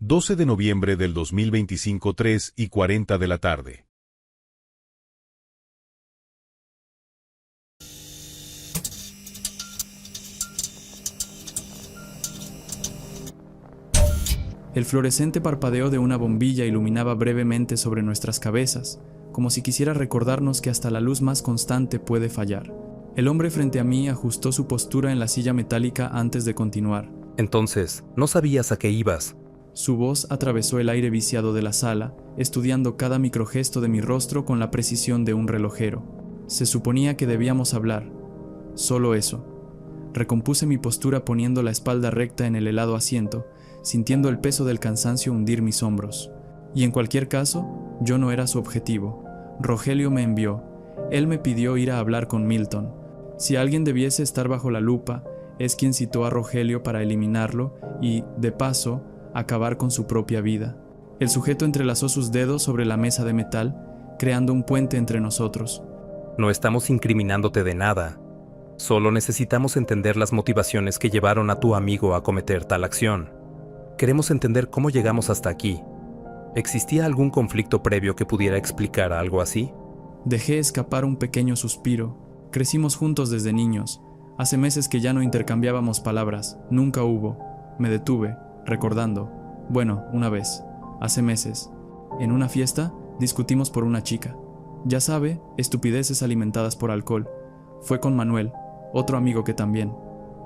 12 de noviembre del 2025, 3:40 de la tarde. El fluorescente parpadeo de una bombilla iluminaba brevemente sobre nuestras cabezas, como si quisiera recordarnos que hasta la luz más constante puede fallar. El hombre frente a mí ajustó su postura en la silla metálica antes de continuar. Entonces, ¿no sabías a qué ibas? Su voz atravesó el aire viciado de la sala, estudiando cada microgesto de mi rostro con la precisión de un relojero. Se suponía que debíamos hablar. Solo eso. Recompuse mi postura poniendo la espalda recta en el helado asiento, sintiendo el peso del cansancio hundir mis hombros. Y en cualquier caso, yo no era su objetivo. Rogelio me envió. Él me pidió ir a hablar con Milton. Si alguien debiese estar bajo la lupa, es quien citó a Rogelio para eliminarlo y, de paso, acabar con su propia vida. El sujeto entrelazó sus dedos sobre la mesa de metal, creando un puente entre nosotros. No estamos incriminándote de nada. Solo necesitamos entender las motivaciones que llevaron a tu amigo a cometer tal acción. Queremos entender cómo llegamos hasta aquí. ¿Existía algún conflicto previo que pudiera explicar algo así? Dejé escapar un pequeño suspiro. Crecimos juntos desde niños. Hace meses que ya no intercambiábamos palabras. Nunca hubo. Me detuve, recordando. Bueno, una vez. Hace meses. En una fiesta, discutimos por una chica. Ya sabe, estupideces alimentadas por alcohol. Fue con Manuel, otro amigo que también.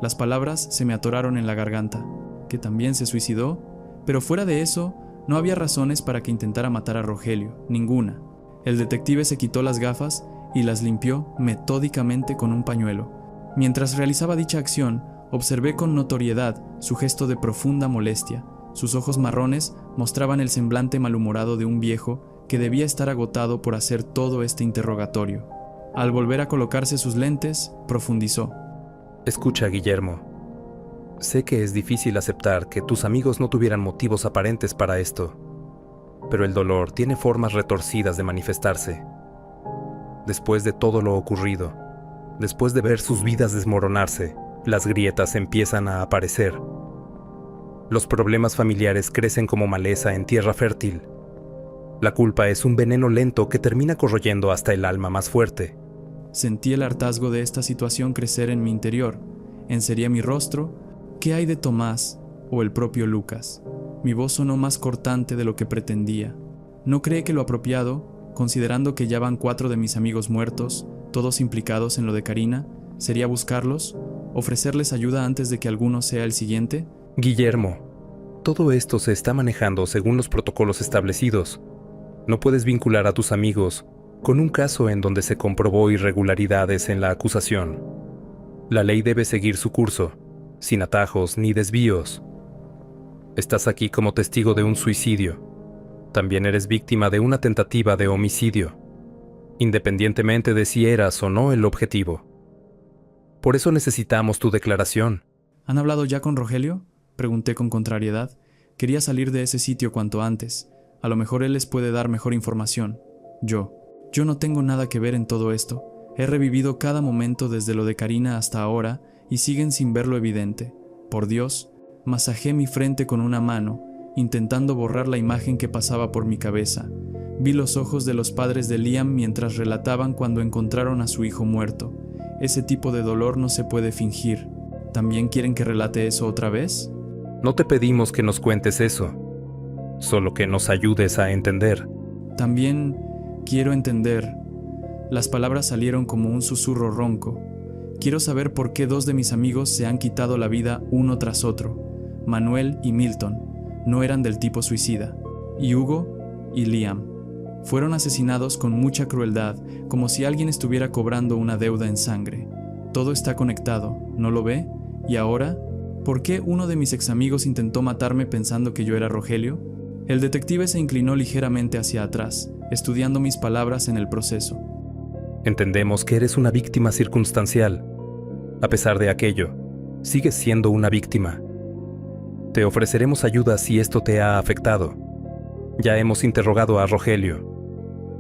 Las palabras se me atoraron en la garganta. ¿Que también se suicidó? Pero fuera de eso, no había razones para que intentara matar a Rogelio. Ninguna. El detective se quitó las gafas y las limpió metódicamente con un pañuelo. Mientras realizaba dicha acción, observé con notoriedad su gesto de profunda molestia. Sus ojos marrones mostraban el semblante malhumorado de un viejo que debía estar agotado por hacer todo este interrogatorio. Al volver a colocarse sus lentes, profundizó. Escucha, Guillermo. Sé que es difícil aceptar que tus amigos no tuvieran motivos aparentes para esto, pero el dolor tiene formas retorcidas de manifestarse. Después de todo lo ocurrido, después de ver sus vidas desmoronarse, las grietas empiezan a aparecer. Los problemas familiares crecen como maleza en tierra fértil. La culpa es un veneno lento que termina corroyendo hasta el alma más fuerte. Sentí el hartazgo de esta situación crecer en mi interior. Encería mi rostro. ¿Qué hay de Tomás o el propio Lucas? Mi voz sonó más cortante de lo que pretendía. ¿No cree que lo apropiado, considerando que ya van 4 de mis amigos muertos, todos implicados en lo de Karina, sería buscarlos, ofrecerles ayuda antes de que alguno sea el siguiente? Guillermo, todo esto se está manejando según los protocolos establecidos. No puedes vincular a tus amigos con un caso en donde se comprobó irregularidades en la acusación. La ley debe seguir su curso, sin atajos ni desvíos. Estás aquí como testigo de un suicidio. También eres víctima de una tentativa de homicidio, independientemente de si eras o no el objetivo. Por eso necesitamos tu declaración. ¿Han hablado ya con Rogelio?, pregunté con contrariedad. Quería salir de ese sitio cuanto antes. A lo mejor él les puede dar mejor información. Yo no tengo nada que ver en todo esto. He revivido cada momento desde lo de Karina hasta ahora y siguen sin ver lo evidente. Por Dios, masajé mi frente con una mano, intentando borrar la imagen que pasaba por mi cabeza. Vi los ojos de los padres de Liam mientras relataban cuando encontraron a su hijo muerto. Ese tipo de dolor no se puede fingir. ¿También quieren que relate eso otra vez? No te pedimos que nos cuentes eso, solo que nos ayudes a entender. También quiero entender. Las palabras salieron como un susurro ronco. Quiero saber por qué 2 de mis amigos se han quitado la vida uno tras otro. Manuel y Milton no eran del tipo suicida. Y Hugo y Liam fueron asesinados con mucha crueldad, como si alguien estuviera cobrando una deuda en sangre. Todo está conectado, ¿no lo ve? Y ahora, ¿por qué uno de mis ex amigos intentó matarme pensando que yo era Rogelio? El detective se inclinó ligeramente hacia atrás, estudiando mis palabras en el proceso. Entendemos que eres una víctima circunstancial. A pesar de aquello, sigues siendo una víctima. Te ofreceremos ayuda si esto te ha afectado. Ya hemos interrogado a Rogelio.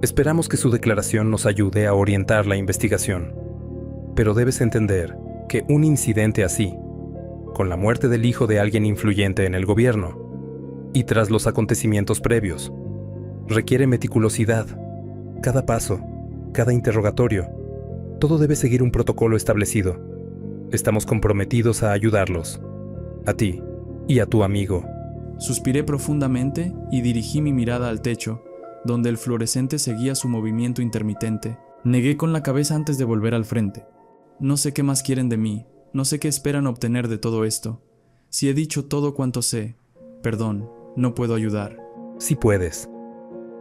Esperamos que su declaración nos ayude a orientar la investigación. Pero debes entender que un incidente así, con la muerte del hijo de alguien influyente en el gobierno, y tras los acontecimientos previos. Requiere meticulosidad. Cada paso, cada interrogatorio, todo debe seguir un protocolo establecido. Estamos comprometidos a ayudarlos, a ti y a tu amigo. Suspiré profundamente y dirigí mi mirada al techo, donde el fluorescente seguía su movimiento intermitente. Negué con la cabeza antes de volver al frente. No sé qué más quieren de mí, no sé qué esperan obtener de todo esto. Si he dicho todo cuanto sé, perdón, no puedo ayudar. Sí puedes.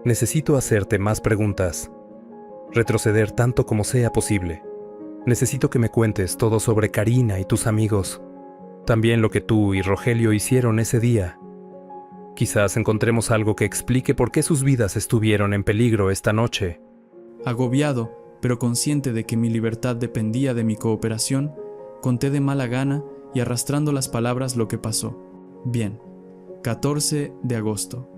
Necesito hacerte más preguntas. Retroceder tanto como sea posible. Necesito que me cuentes todo sobre Karina y tus amigos. También lo que tú y Rogelio hicieron ese día. Quizás encontremos algo que explique por qué sus vidas estuvieron en peligro esta noche. Agobiado, pero consciente de que mi libertad dependía de mi cooperación, conté de mala gana y arrastrando las palabras lo que pasó. Bien, 14 de agosto.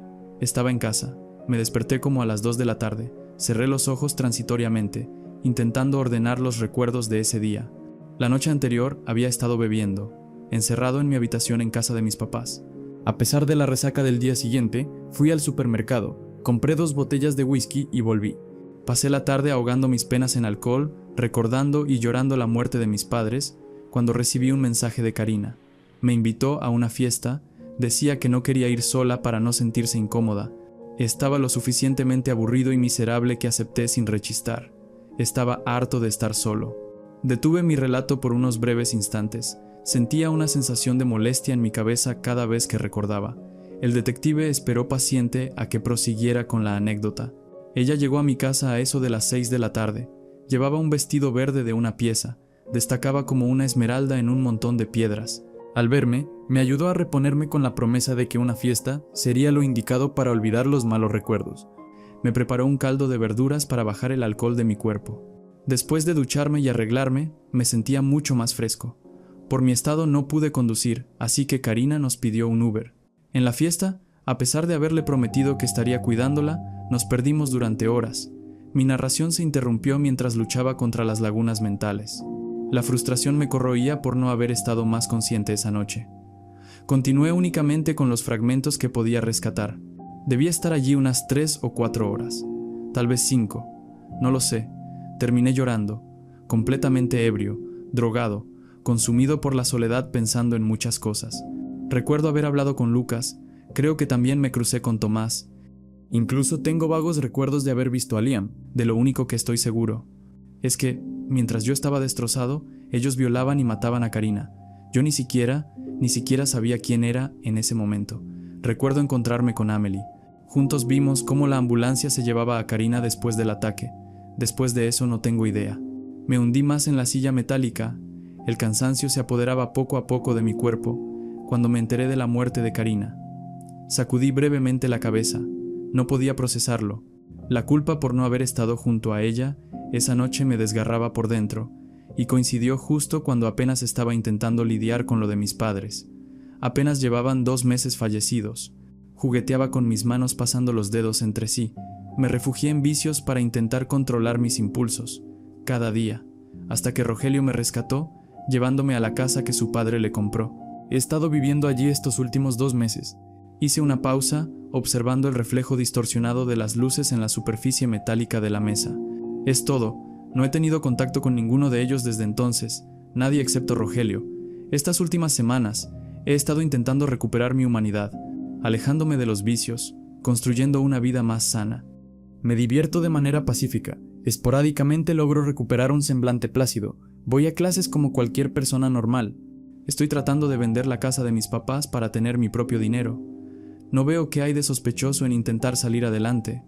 Estaba en casa. Me desperté como a las 2 de la tarde. Cerré los ojos transitoriamente, intentando ordenar los recuerdos de ese día. La noche anterior había estado bebiendo, encerrado en mi habitación en casa de mis papás. A pesar de la resaca del día siguiente, fui al supermercado, compré 2 botellas de whisky y volví. Pasé la tarde ahogando mis penas en alcohol, recordando y llorando la muerte de mis padres, cuando recibí un mensaje de Karina. Me invitó a una fiesta, decía que no quería ir sola para no sentirse incómoda. Estaba lo suficientemente aburrido y miserable que acepté sin rechistar. Estaba harto de estar solo. Detuve mi relato por unos breves instantes. Sentía una sensación de molestia en mi cabeza cada vez que recordaba. El detective esperó paciente a que prosiguiera con la anécdota. Ella llegó a mi casa a eso de las 6 de la tarde. Llevaba un vestido verde de una pieza. Destacaba como una esmeralda en un montón de piedras. Al verme, me ayudó a reponerme con la promesa de que una fiesta sería lo indicado para olvidar los malos recuerdos. Me preparó un caldo de verduras para bajar el alcohol de mi cuerpo. Después de ducharme y arreglarme, me sentía mucho más fresco. Por mi estado no pude conducir, así que Karina nos pidió un Uber. En la fiesta, a pesar de haberle prometido que estaría cuidándola, nos perdimos durante horas. Mi narración se interrumpió mientras luchaba contra las lagunas mentales. La frustración me corroía por no haber estado más consciente esa noche. Continué únicamente con los fragmentos que podía rescatar. Debía estar allí unas 3 o 4 horas, tal vez 5, no lo sé. Terminé llorando, completamente ebrio, drogado, consumido por la soledad pensando en muchas cosas. Recuerdo haber hablado con Lucas, creo que también me crucé con Tomás. Incluso tengo vagos recuerdos de haber visto a Liam, de lo único que estoy seguro. Es que, mientras yo estaba destrozado, ellos violaban y mataban a Karina. Yo ni siquiera sabía quién era en ese momento. Recuerdo encontrarme con Amelie. Juntos vimos cómo la ambulancia se llevaba a Karina después del ataque. Después de eso no tengo idea. Me hundí más en la silla metálica. El cansancio se apoderaba poco a poco de mi cuerpo cuando me enteré de la muerte de Karina. Sacudí brevemente la cabeza. No podía procesarlo. La culpa por no haber estado junto a ella esa noche me desgarraba por dentro, y coincidió justo cuando apenas estaba intentando lidiar con lo de mis padres. Apenas llevaban 2 meses fallecidos. Jugueteaba con mis manos pasando los dedos entre sí. Me refugié en vicios para intentar controlar mis impulsos, cada día, hasta que Rogelio me rescató, llevándome a la casa que su padre le compró. He estado viviendo allí estos últimos 2 meses. Hice una pausa, observando el reflejo distorsionado de las luces en la superficie metálica de la mesa. Es todo. No he tenido contacto con ninguno de ellos desde entonces, nadie excepto Rogelio. Estas últimas semanas, he estado intentando recuperar mi humanidad, alejándome de los vicios, construyendo una vida más sana. Me divierto de manera pacífica. Esporádicamente logro recuperar un semblante plácido. Voy a clases como cualquier persona normal. Estoy tratando de vender la casa de mis papás para tener mi propio dinero. No veo qué hay de sospechoso en intentar salir adelante.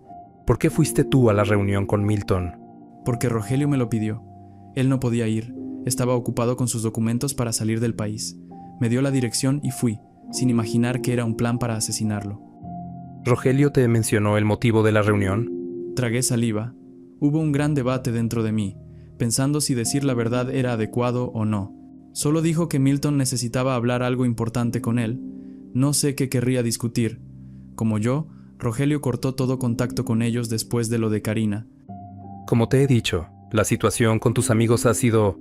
¿Por qué fuiste tú a la reunión con Milton? Porque Rogelio me lo pidió. Él no podía ir. Estaba ocupado con sus documentos para salir del país. Me dio la dirección y fui, sin imaginar que era un plan para asesinarlo. ¿Rogelio te mencionó el motivo de la reunión? Tragué saliva. Hubo un gran debate dentro de mí, pensando si decir la verdad era adecuado o no. Solo dijo que Milton necesitaba hablar algo importante con él. No sé qué querría discutir. Como yo, Rogelio cortó todo contacto con ellos después de lo de Karina. Como te he dicho, la situación con tus amigos ha sido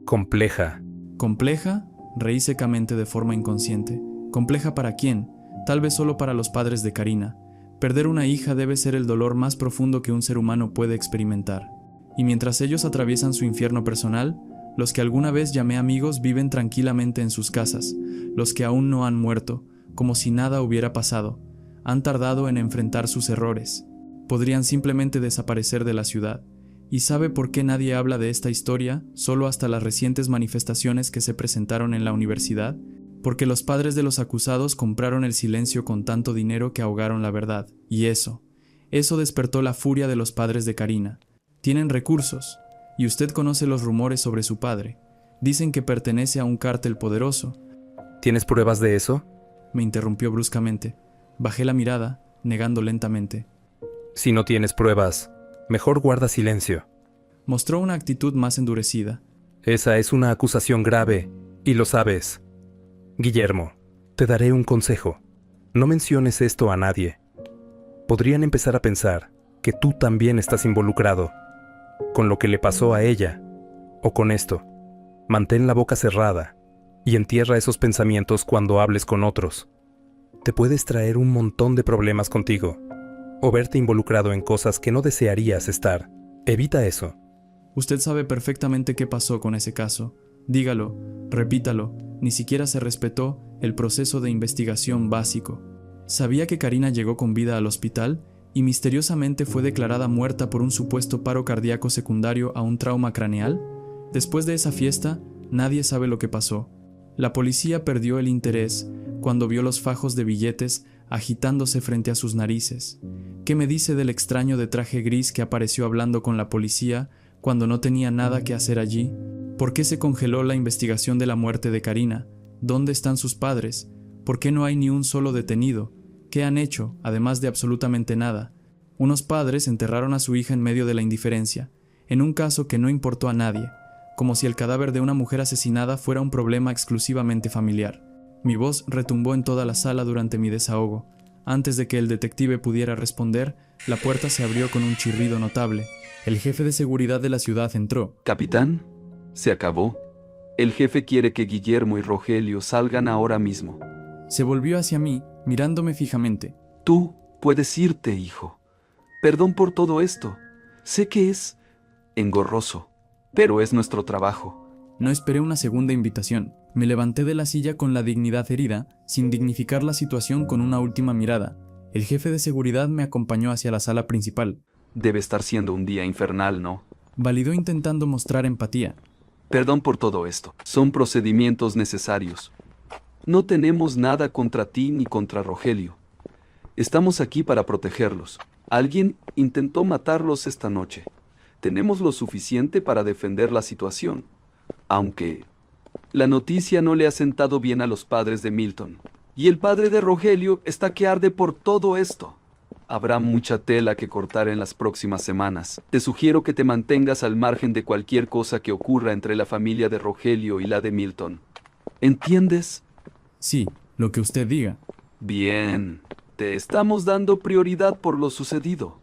compleja. ¿Compleja? Reí secamente de forma inconsciente. ¿Compleja para quién? tal vez solo para los padres de Karina. Perder una hija debe ser el dolor más profundo que un ser humano puede experimentar. Y mientras ellos atraviesan su infierno personal, los que alguna vez llamé amigos viven tranquilamente en sus casas, los que aún no han muerto, como si nada hubiera pasado, han tardado en enfrentar sus errores. Podrían simplemente desaparecer de la ciudad. ¿Y sabe por qué nadie habla de esta historia solo hasta las recientes manifestaciones que se presentaron en la universidad? Porque los padres de los acusados compraron el silencio con tanto dinero que ahogaron la verdad. Y eso despertó la furia de los padres de Karina. Tienen recursos, y usted conoce los rumores sobre su padre. Dicen que pertenece a un cártel poderoso. ¿Tienes pruebas de eso? Me interrumpió bruscamente. Bajé la mirada, negando lentamente. Si no tienes pruebas, mejor guarda silencio. Mostró una actitud más endurecida. Esa es una acusación grave, y lo sabes. Guillermo, te daré un consejo. No menciones esto a nadie. Podrían empezar a pensar que tú también estás involucrado con lo que le pasó a ella, o con esto. Mantén la boca cerrada y entierra esos pensamientos cuando hables con otros. Te puedes traer un montón de problemas contigo, o verte involucrado en cosas que no desearías estar. Evita eso. Usted sabe perfectamente qué pasó con ese caso. Dígalo, repítalo, ni siquiera se respetó el proceso de investigación básico. ¿Sabía que Karina llegó con vida al hospital y misteriosamente fue declarada muerta por un supuesto paro cardíaco secundario a un trauma craneal? Después de esa fiesta, nadie sabe lo que pasó. La policía perdió el interés cuando vio los fajos de billetes agitándose frente a sus narices. ¿Qué me dice del extraño de traje gris que apareció hablando con la policía cuando no tenía nada que hacer allí? ¿Por qué se congeló la investigación de la muerte de Karina? ¿Dónde están sus padres? ¿Por qué no hay ni un solo detenido? ¿Qué han hecho, además de absolutamente nada? Unos padres enterraron a su hija en medio de la indiferencia, en un caso que no importó a nadie, como si el cadáver de una mujer asesinada fuera un problema exclusivamente familiar. Mi voz retumbó en toda la sala durante mi desahogo. Antes de que el detective pudiera responder, la puerta se abrió con un chirrido notable. El jefe de seguridad de la ciudad entró. Capitán, se acabó. El jefe quiere que Guillermo y Rogelio salgan ahora mismo. Se volvió hacia mí, mirándome fijamente. Tú puedes irte, hijo. Perdón por todo esto. Sé que es engorroso, pero es nuestro trabajo. No esperé una segunda invitación. Me levanté de la silla con la dignidad herida, sin dignificar la situación con una última mirada. El jefe de seguridad me acompañó hacia la sala principal. Debe estar siendo un día infernal, ¿no? Validó intentando mostrar empatía. Perdón por todo esto. Son procedimientos necesarios. No tenemos nada contra ti ni contra Rogelio. Estamos aquí para protegerlos. Alguien intentó matarlos esta noche. Tenemos lo suficiente para defender la situación. Aunque la noticia no le ha sentado bien a los padres de Milton. Y el padre de Rogelio está que arde por todo esto. Habrá mucha tela que cortar en las próximas semanas. Te sugiero que te mantengas al margen de cualquier cosa que ocurra entre la familia de Rogelio y la de Milton. ¿Entiendes? Sí, lo que usted diga. Bien, te estamos dando prioridad por lo sucedido.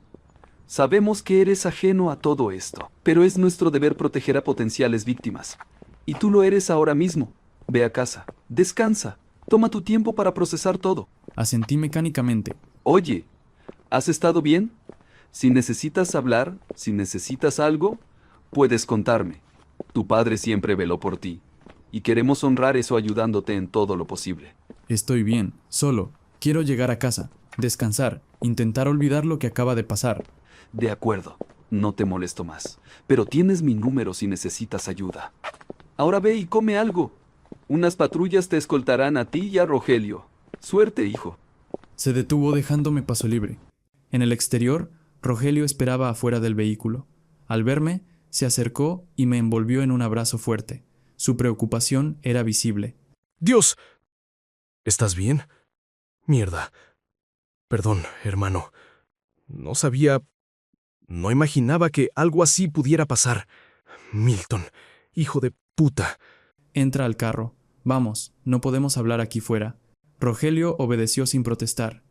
Sabemos que eres ajeno a todo esto, pero es nuestro deber proteger a potenciales víctimas. Y tú lo eres ahora mismo. Ve a casa, descansa, toma tu tiempo para procesar todo. Asentí mecánicamente. Oye, ¿has estado bien? Si necesitas hablar, si necesitas algo, puedes contarme. Tu padre siempre veló por ti. Y queremos honrar eso ayudándote en todo lo posible. Estoy bien, solo. Quiero llegar a casa, descansar, intentar olvidar lo que acaba de pasar. De acuerdo, no te molesto más. Pero tienes mi número si necesitas ayuda. Ahora ve y come algo. Unas patrullas te escoltarán a ti y a Rogelio. Suerte, hijo. Se detuvo dejándome paso libre. En el exterior, Rogelio esperaba afuera del vehículo. Al verme, se acercó y me envolvió en un abrazo fuerte. Su preocupación era visible. ¡Dios! ¿Estás bien? Mierda. Perdón, hermano. No sabía... No imaginaba que algo así pudiera pasar. Milton, hijo de puta. Entra al carro. Vamos, no podemos hablar aquí fuera. Rogelio obedeció sin protestar.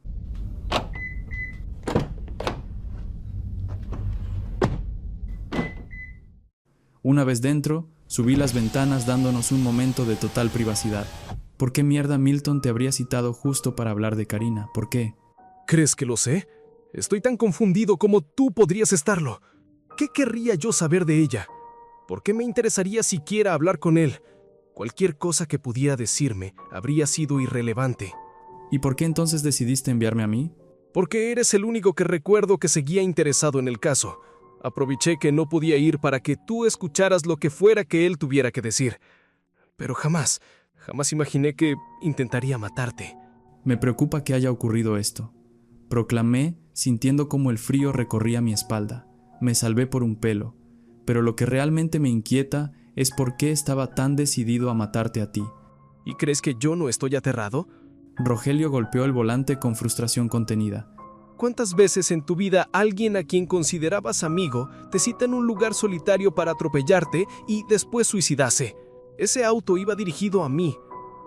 Una vez dentro, subí las ventanas dándonos un momento de total privacidad. ¿Por qué mierda Milton te habría citado justo para hablar de Karina? ¿Por qué? ¿Crees que lo sé? Estoy tan confundido como tú podrías estarlo. ¿Qué querría yo saber de ella? ¿Por qué me interesaría siquiera hablar con él? Cualquier cosa que pudiera decirme habría sido irrelevante. ¿Y por qué entonces decidiste enviarme a mí? Porque eres el único que recuerdo que seguía interesado en el caso. Aproveché que no podía ir para que tú escucharas lo que fuera que él tuviera que decir. Pero jamás imaginé que intentaría matarte. Me preocupa que haya ocurrido esto. Proclamé, sintiendo cómo el frío recorría mi espalda. Me salvé por un pelo. Pero lo que realmente me inquieta es por qué estaba tan decidido a matarte a ti. ¿Y crees que yo no estoy aterrado? Rogelio golpeó el volante con frustración contenida. ¿Cuántas veces en tu vida alguien a quien considerabas amigo te cita en un lugar solitario para atropellarte y después suicidarse? Ese auto iba dirigido a mí.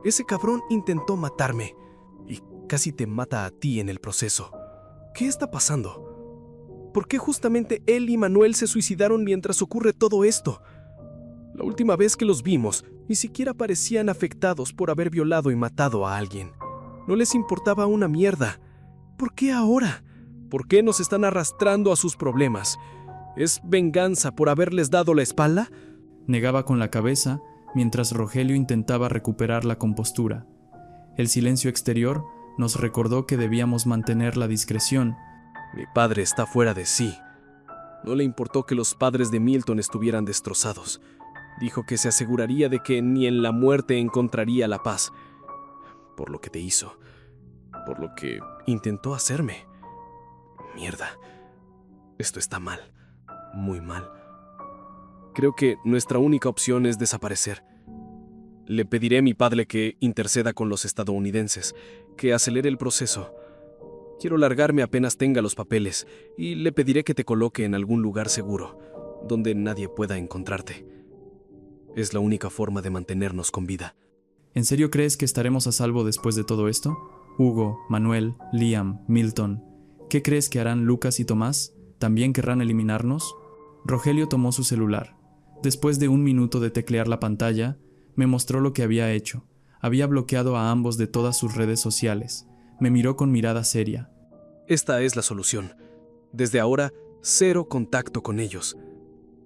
Ese cabrón intentó matarme. Y casi te mata a ti en el proceso. ¿Qué está pasando? ¿Por qué justamente él y Manuel se suicidaron mientras ocurre todo esto? La última vez que los vimos, ni siquiera parecían afectados por haber violado y matado a alguien. No les importaba una mierda. ¿Por qué ahora? ¿Por qué nos están arrastrando a sus problemas? ¿Es venganza por haberles dado la espalda? Negaba con la cabeza mientras Rogelio intentaba recuperar la compostura. El silencio exterior nos recordó que debíamos mantener la discreción. Mi padre está fuera de sí. No le importó que los padres de Milton estuvieran destrozados. Dijo que se aseguraría de que ni en la muerte encontraría la paz. Por lo que te hizo. Por lo que intentó hacerme. Mierda. Esto está mal. Muy mal. Creo que nuestra única opción es desaparecer. Le pediré a mi padre que interceda con los estadounidenses, que acelere el proceso. Quiero largarme apenas tenga los papeles, y le pediré que te coloque en algún lugar seguro, donde nadie pueda encontrarte. Es la única forma de mantenernos con vida. ¿En serio crees que estaremos a salvo después de todo esto? Hugo, Manuel, Liam, Milton. ¿Qué crees que harán Lucas y Tomás? ¿También querrán eliminarnos? Rogelio tomó su celular. Después de 1 minuto de teclear la pantalla, me mostró lo que había hecho. Había bloqueado a ambos de todas sus redes sociales. Me miró con mirada seria. Esta es la solución. Desde ahora, 0 contacto con ellos.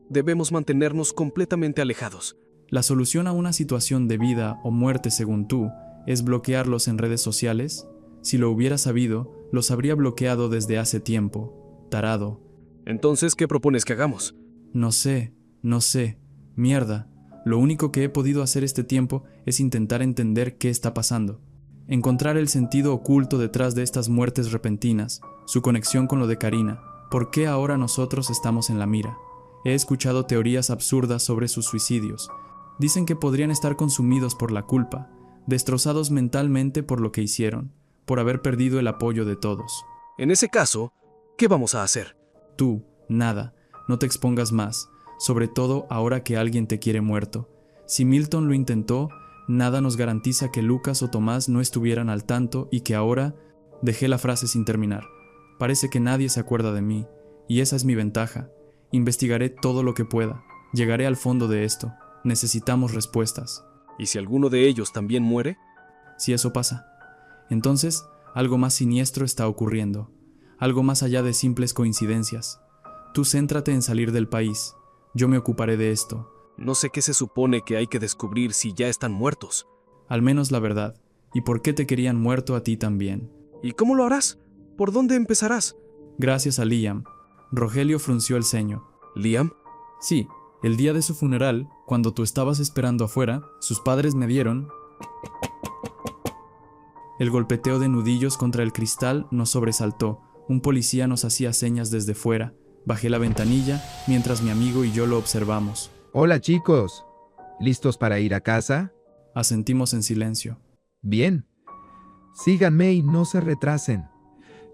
Debemos mantenernos completamente alejados. ¿La solución a una situación de vida o muerte, según tú, es bloquearlos en redes sociales? Si lo hubiera sabido, los habría bloqueado desde hace tiempo. Tarado. Entonces, ¿qué propones que hagamos? No sé. Mierda. Lo único que he podido hacer este tiempo es intentar entender qué está pasando. Encontrar el sentido oculto detrás de estas muertes repentinas, su conexión con lo de Karina. ¿Por qué ahora nosotros estamos en la mira? He escuchado teorías absurdas sobre sus suicidios. Dicen que podrían estar consumidos por la culpa, destrozados mentalmente por lo que hicieron, por haber perdido el apoyo de todos. En ese caso, ¿qué vamos a hacer? Tú, nada, no te expongas más, sobre todo ahora que alguien te quiere muerto. Si Milton lo intentó, nada nos garantiza que Lucas o Tomás no estuvieran al tanto y que ahora... Dejé la frase sin terminar. Parece que nadie se acuerda de mí, y esa es mi ventaja. Investigaré todo lo que pueda. Llegaré al fondo de esto. Necesitamos respuestas. ¿Y si alguno de ellos también muere? Si eso pasa, entonces algo más siniestro está ocurriendo. Algo más allá de simples coincidencias. Tú céntrate en salir del país. Yo me ocuparé de esto. No sé qué se supone que hay que descubrir si ya están muertos. Al menos la verdad. ¿Y por qué te querían muerto a ti también? ¿Y cómo lo harás? ¿Por dónde empezarás? Gracias a Liam. Rogelio frunció el ceño. ¿Liam? Sí, el día de su funeral, cuando tú estabas esperando afuera, sus padres me dieron... El golpeteo de nudillos contra el cristal nos sobresaltó. Un policía nos hacía señas desde fuera. Bajé la ventanilla mientras mi amigo y yo lo observamos. Hola chicos, ¿listos para ir a casa? Asentimos en silencio. Bien. Síganme y no se retrasen.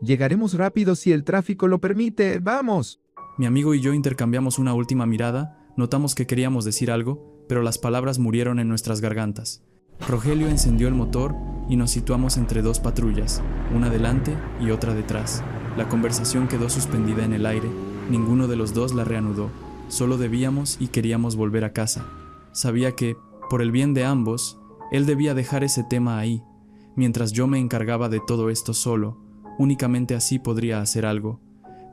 Llegaremos rápido si el tráfico lo permite. ¡Vamos! Mi amigo y yo intercambiamos una última mirada. Notamos que queríamos decir algo, pero las palabras murieron en nuestras gargantas. Rogelio encendió el motor y nos situamos entre 2 patrullas, una delante y otra detrás. La conversación quedó suspendida en el aire. Ninguno de los dos la reanudó. Solo debíamos y queríamos volver a casa. Sabía que, por el bien de ambos, Él debía dejar ese tema ahí, mientras yo me encargaba de todo esto solo. Únicamente así podría hacer algo.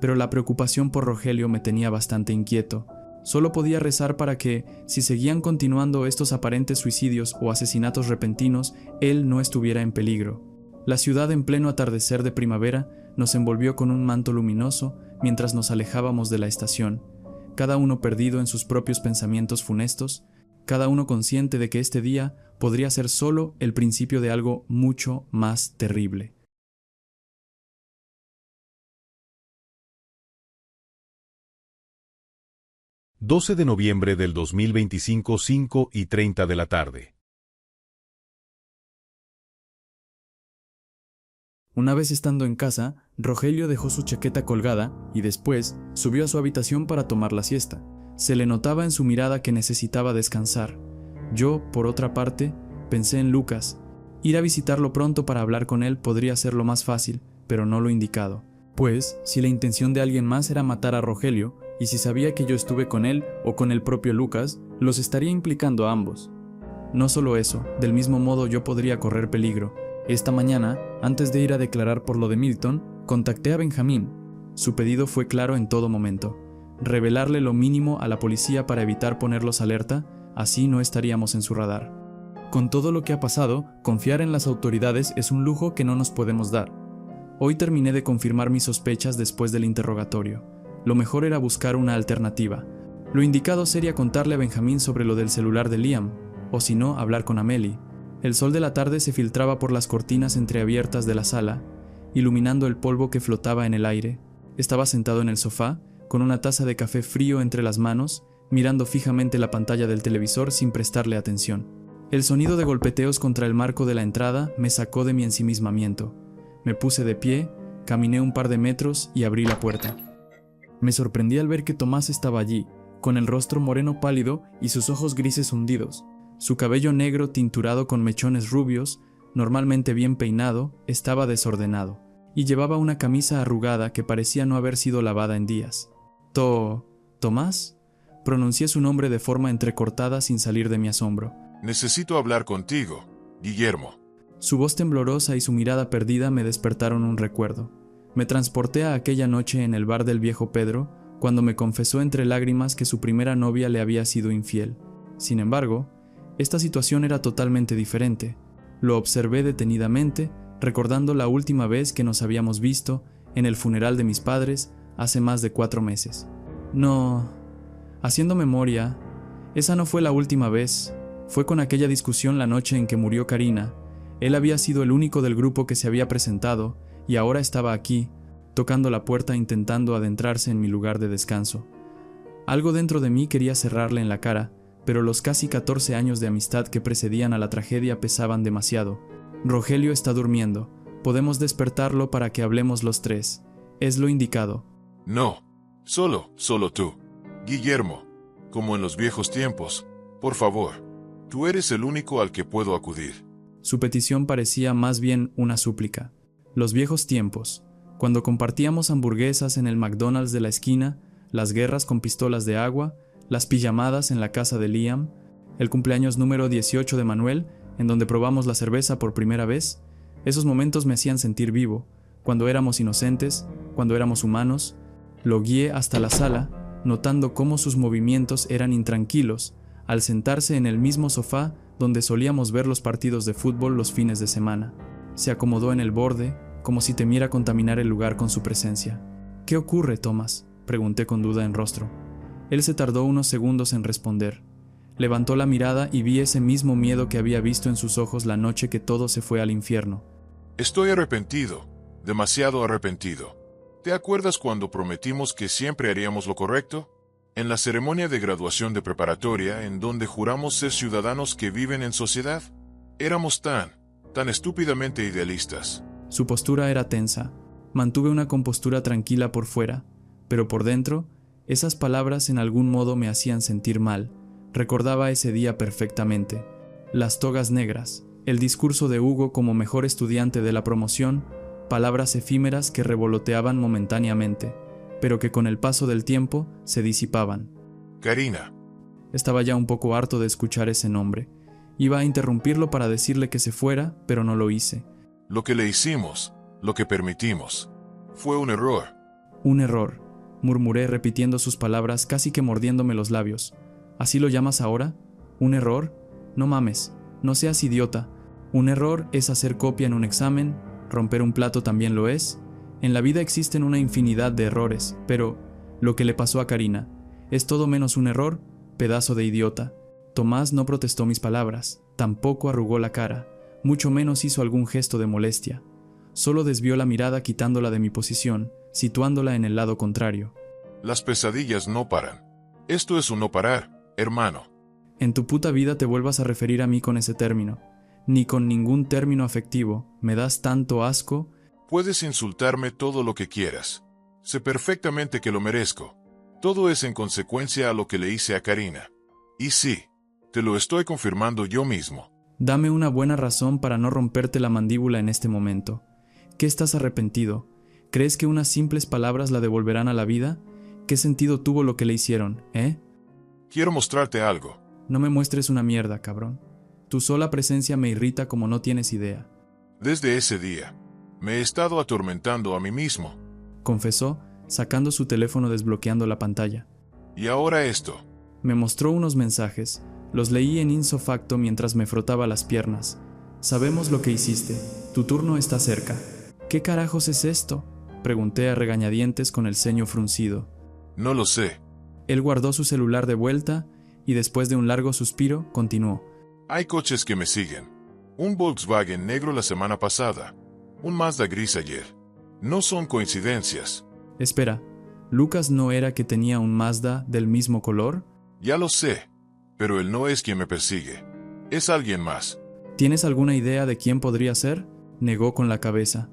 Pero la preocupación por Rogelio me tenía bastante inquieto. Solo podía rezar para que, si seguían continuando estos aparentes suicidios o asesinatos repentinos, él no estuviera en peligro. La ciudad en pleno atardecer de primavera nos envolvió con un manto luminoso mientras nos alejábamos de la estación, cada uno perdido en sus propios pensamientos funestos, cada uno consciente de que este día podría ser solo el principio de algo mucho más terrible. «12 de noviembre del 2025, 5:30 de la tarde. Una vez estando en casa, Rogelio dejó su chaqueta colgada y después subió a su habitación para tomar la siesta. Se le notaba en su mirada que necesitaba descansar. Yo, por otra parte, pensé en Lucas. Ir a visitarlo pronto para hablar con él podría ser lo más fácil, pero no lo indicado. Pues, si la intención de alguien más era matar a Rogelio, y si sabía que yo estuve con él o con el propio Lucas, los estaría implicando a ambos. No solo eso, del mismo modo yo podría correr peligro. Esta mañana, antes de ir a declarar por lo de Milton, contacté a Benjamín. Su pedido fue claro en todo momento: revelarle lo mínimo a la policía para evitar ponerlos alerta, así no estaríamos en su radar. Con todo lo que ha pasado, confiar en las autoridades es un lujo que no nos podemos dar. Hoy terminé de confirmar mis sospechas después del interrogatorio. Lo mejor era buscar una alternativa. Lo indicado sería contarle a Benjamín sobre lo del celular de Liam, o si no, hablar con Amelie. El sol de la tarde se filtraba por las cortinas entreabiertas de la sala, iluminando el polvo que flotaba en el aire. Estaba sentado en el sofá, con una taza de café frío entre las manos, mirando fijamente la pantalla del televisor sin prestarle atención. El sonido de golpeteos contra el marco de la entrada me sacó de mi ensimismamiento. Me puse de pie, caminé un par de metros y abrí la puerta. Me sorprendí al ver que Tomás estaba allí, con el rostro moreno pálido y sus ojos grises hundidos. Su cabello negro tinturado con mechones rubios, normalmente bien peinado, estaba desordenado, y llevaba una camisa arrugada que parecía no haber sido lavada en días. ¿Tomás? Pronuncié su nombre de forma entrecortada sin salir de mi asombro. Necesito hablar contigo, Guillermo. Su voz temblorosa y su mirada perdida me despertaron un recuerdo. Me transporté a aquella noche en el bar del viejo Pedro, cuando me confesó entre lágrimas que su primera novia le había sido infiel. Sin embargo, esta situación era totalmente diferente. Lo observé detenidamente, recordando la última vez que nos habíamos visto en el funeral de mis padres hace más de 4 meses. No, haciendo memoria, esa no fue la última vez. Fue con aquella discusión la noche en que murió Karina. Él había sido el único del grupo que se había presentado y ahora estaba aquí, tocando la puerta intentando adentrarse en mi lugar de descanso. Algo dentro de mí quería cerrarle en la cara, pero los casi 14 años de amistad que precedían a la tragedia pesaban demasiado. Rogelio está durmiendo. Podemos despertarlo para que hablemos los tres. Es lo indicado. No, solo tú. Guillermo, como en los viejos tiempos, por favor, tú eres el único al que puedo acudir. Su petición parecía más bien una súplica. Los viejos tiempos, cuando compartíamos hamburguesas en el McDonald's de la esquina, las guerras con pistolas de agua, las pijamadas en la casa de Liam, el cumpleaños número 18 de Manuel, en donde probamos la cerveza por primera vez. Esos momentos me hacían sentir vivo, cuando éramos inocentes, cuando éramos humanos. Lo guié hasta la sala, notando cómo sus movimientos eran intranquilos, al sentarse en el mismo sofá donde solíamos ver los partidos de fútbol los fines de semana. Se acomodó en el borde, como si temiera contaminar el lugar con su presencia. «¿Qué ocurre, Tomás?», pregunté con duda en rostro. Él se tardó unos segundos en responder. Levantó la mirada y vi ese mismo miedo que había visto en sus ojos la noche que todo se fue al infierno. Estoy arrepentido, demasiado arrepentido. ¿Te acuerdas cuando prometimos que siempre haríamos lo correcto? En la ceremonia de graduación de preparatoria, en donde juramos ser ciudadanos que viven en sociedad. Éramos tan estúpidamente idealistas. Su postura era tensa. Mantuve una compostura tranquila por fuera, pero por dentro, esas palabras en algún modo me hacían sentir mal. Recordaba ese día perfectamente. Las togas negras, el discurso de Hugo como mejor estudiante de la promoción, palabras efímeras que revoloteaban momentáneamente, pero que con el paso del tiempo se disipaban. Karina. Estaba ya un poco harto de escuchar ese nombre, Iba a interrumpirlo para decirle que se fuera, pero no lo hice. Lo que le hicimos, lo que permitimos, fue un error. Un error, murmuré repitiendo sus palabras, casi que mordiéndome los labios. ¿Así lo llamas ahora? ¿Un error? No mames, no seas idiota. Un error es hacer copia en un examen, romper un plato también lo es. En la vida existen una infinidad de errores, pero lo que le pasó a Karina es todo menos un error, pedazo de idiota. Tomás no protestó mis palabras, tampoco arrugó la cara, mucho menos hizo algún gesto de molestia. Solo desvió la mirada quitándola de mi posición, situándola en el lado contrario. Las pesadillas no paran. Esto es un no parar, hermano. En tu puta vida te vuelvas a referir a mí con ese término, ni con ningún término afectivo. Me das tanto asco. Puedes insultarme todo lo que quieras. Sé perfectamente que lo merezco. Todo es en consecuencia a lo que le hice a Karina. Y sí, te lo estoy confirmando yo mismo. Dame una buena razón para no romperte la mandíbula en este momento. ¿Qué estás arrepentido? ¿Crees que unas simples palabras la devolverán a la vida? ¿Qué sentido tuvo lo que le hicieron, Quiero mostrarte algo. No me muestres una mierda, cabrón. Tu sola presencia me irrita como no tienes idea. Desde ese día, me he estado atormentando a mí mismo. Confesó, sacando su teléfono desbloqueando la pantalla. Y ahora esto. Me mostró unos mensajes. Los leí en ipso facto mientras me frotaba las piernas. Sabemos lo que hiciste. Tu turno está cerca. ¿Qué carajos es esto?, pregunté a regañadientes con el ceño fruncido. No lo sé. Él guardó su celular de vuelta y después de un largo suspiro, continuó. Hay coches que me siguen. Un Volkswagen negro la semana pasada. Un Mazda gris ayer. No son coincidencias. Espera, ¿Lucas no era que tenía un Mazda del mismo color? Ya lo sé, pero él no es quien me persigue. Es alguien más. ¿Tienes alguna idea de quién podría ser?, negó con la cabeza.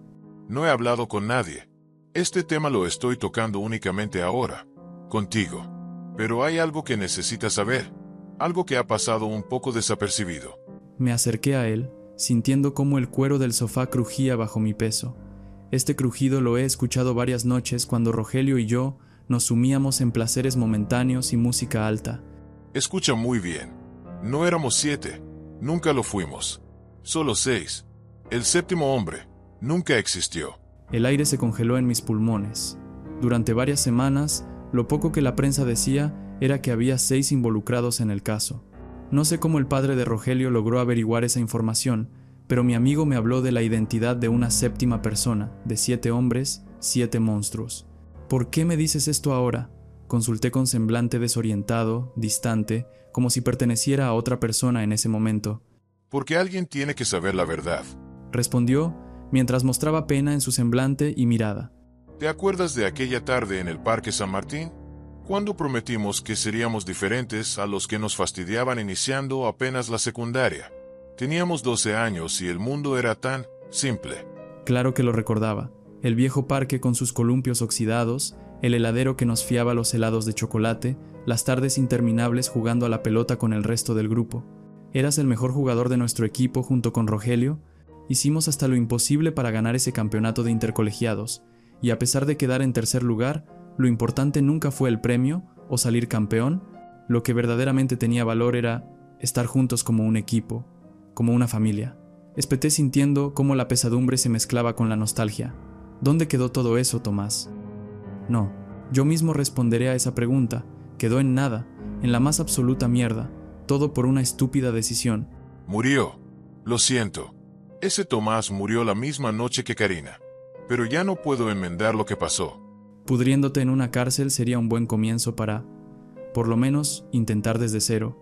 No he hablado con nadie. Este tema lo estoy tocando únicamente ahora, contigo. Pero hay algo que necesitas saber. Algo que ha pasado un poco desapercibido. Me acerqué a él, sintiendo cómo el cuero del sofá crujía bajo mi peso. Este crujido lo he escuchado varias noches cuando Rogelio y yo nos sumíamos en placeres momentáneos y música alta. Escucha muy bien. No éramos 7. Nunca lo fuimos. Solo 6. El séptimo hombre nunca existió. El aire se congeló en mis pulmones. Durante varias semanas, lo poco que la prensa decía era que había 6 involucrados en el caso. No sé cómo el padre de Rogelio logró averiguar esa información, pero mi amigo me habló de la identidad de una séptima persona, de 7 hombres, 7 monstruos. ¿Por qué me dices esto ahora?, consulté con semblante desorientado, distante, como si perteneciera a otra persona en ese momento. Porque alguien tiene que saber la verdad, respondió, mientras mostraba pena en su semblante y mirada. ¿Te acuerdas de aquella tarde en el Parque San Martín? Cuando prometimos que seríamos diferentes a los que nos fastidiaban iniciando apenas la secundaria. Teníamos 12 años y el mundo era tan simple. Claro que lo recordaba. El viejo parque con sus columpios oxidados, el heladero que nos fiaba los helados de chocolate, las tardes interminables jugando a la pelota con el resto del grupo. Eras el mejor jugador de nuestro equipo junto con Rogelio. Hicimos hasta lo imposible para ganar ese campeonato de intercolegiados, y a pesar de quedar en tercer lugar, lo importante nunca fue el premio o salir campeón. Lo que verdaderamente tenía valor era estar juntos como un equipo, como una familia. Espeté sintiendo cómo la pesadumbre se mezclaba con la nostalgia. ¿Dónde quedó todo eso, Tomás? No, yo mismo responderé a esa pregunta. Quedó en nada, en la más absoluta mierda, todo por una estúpida decisión. Murió. Lo siento. Ese Tomás murió la misma noche que Karina. Pero ya no puedo enmendar lo que pasó. Pudriéndote en una cárcel sería un buen comienzo para, por lo menos, intentar desde cero.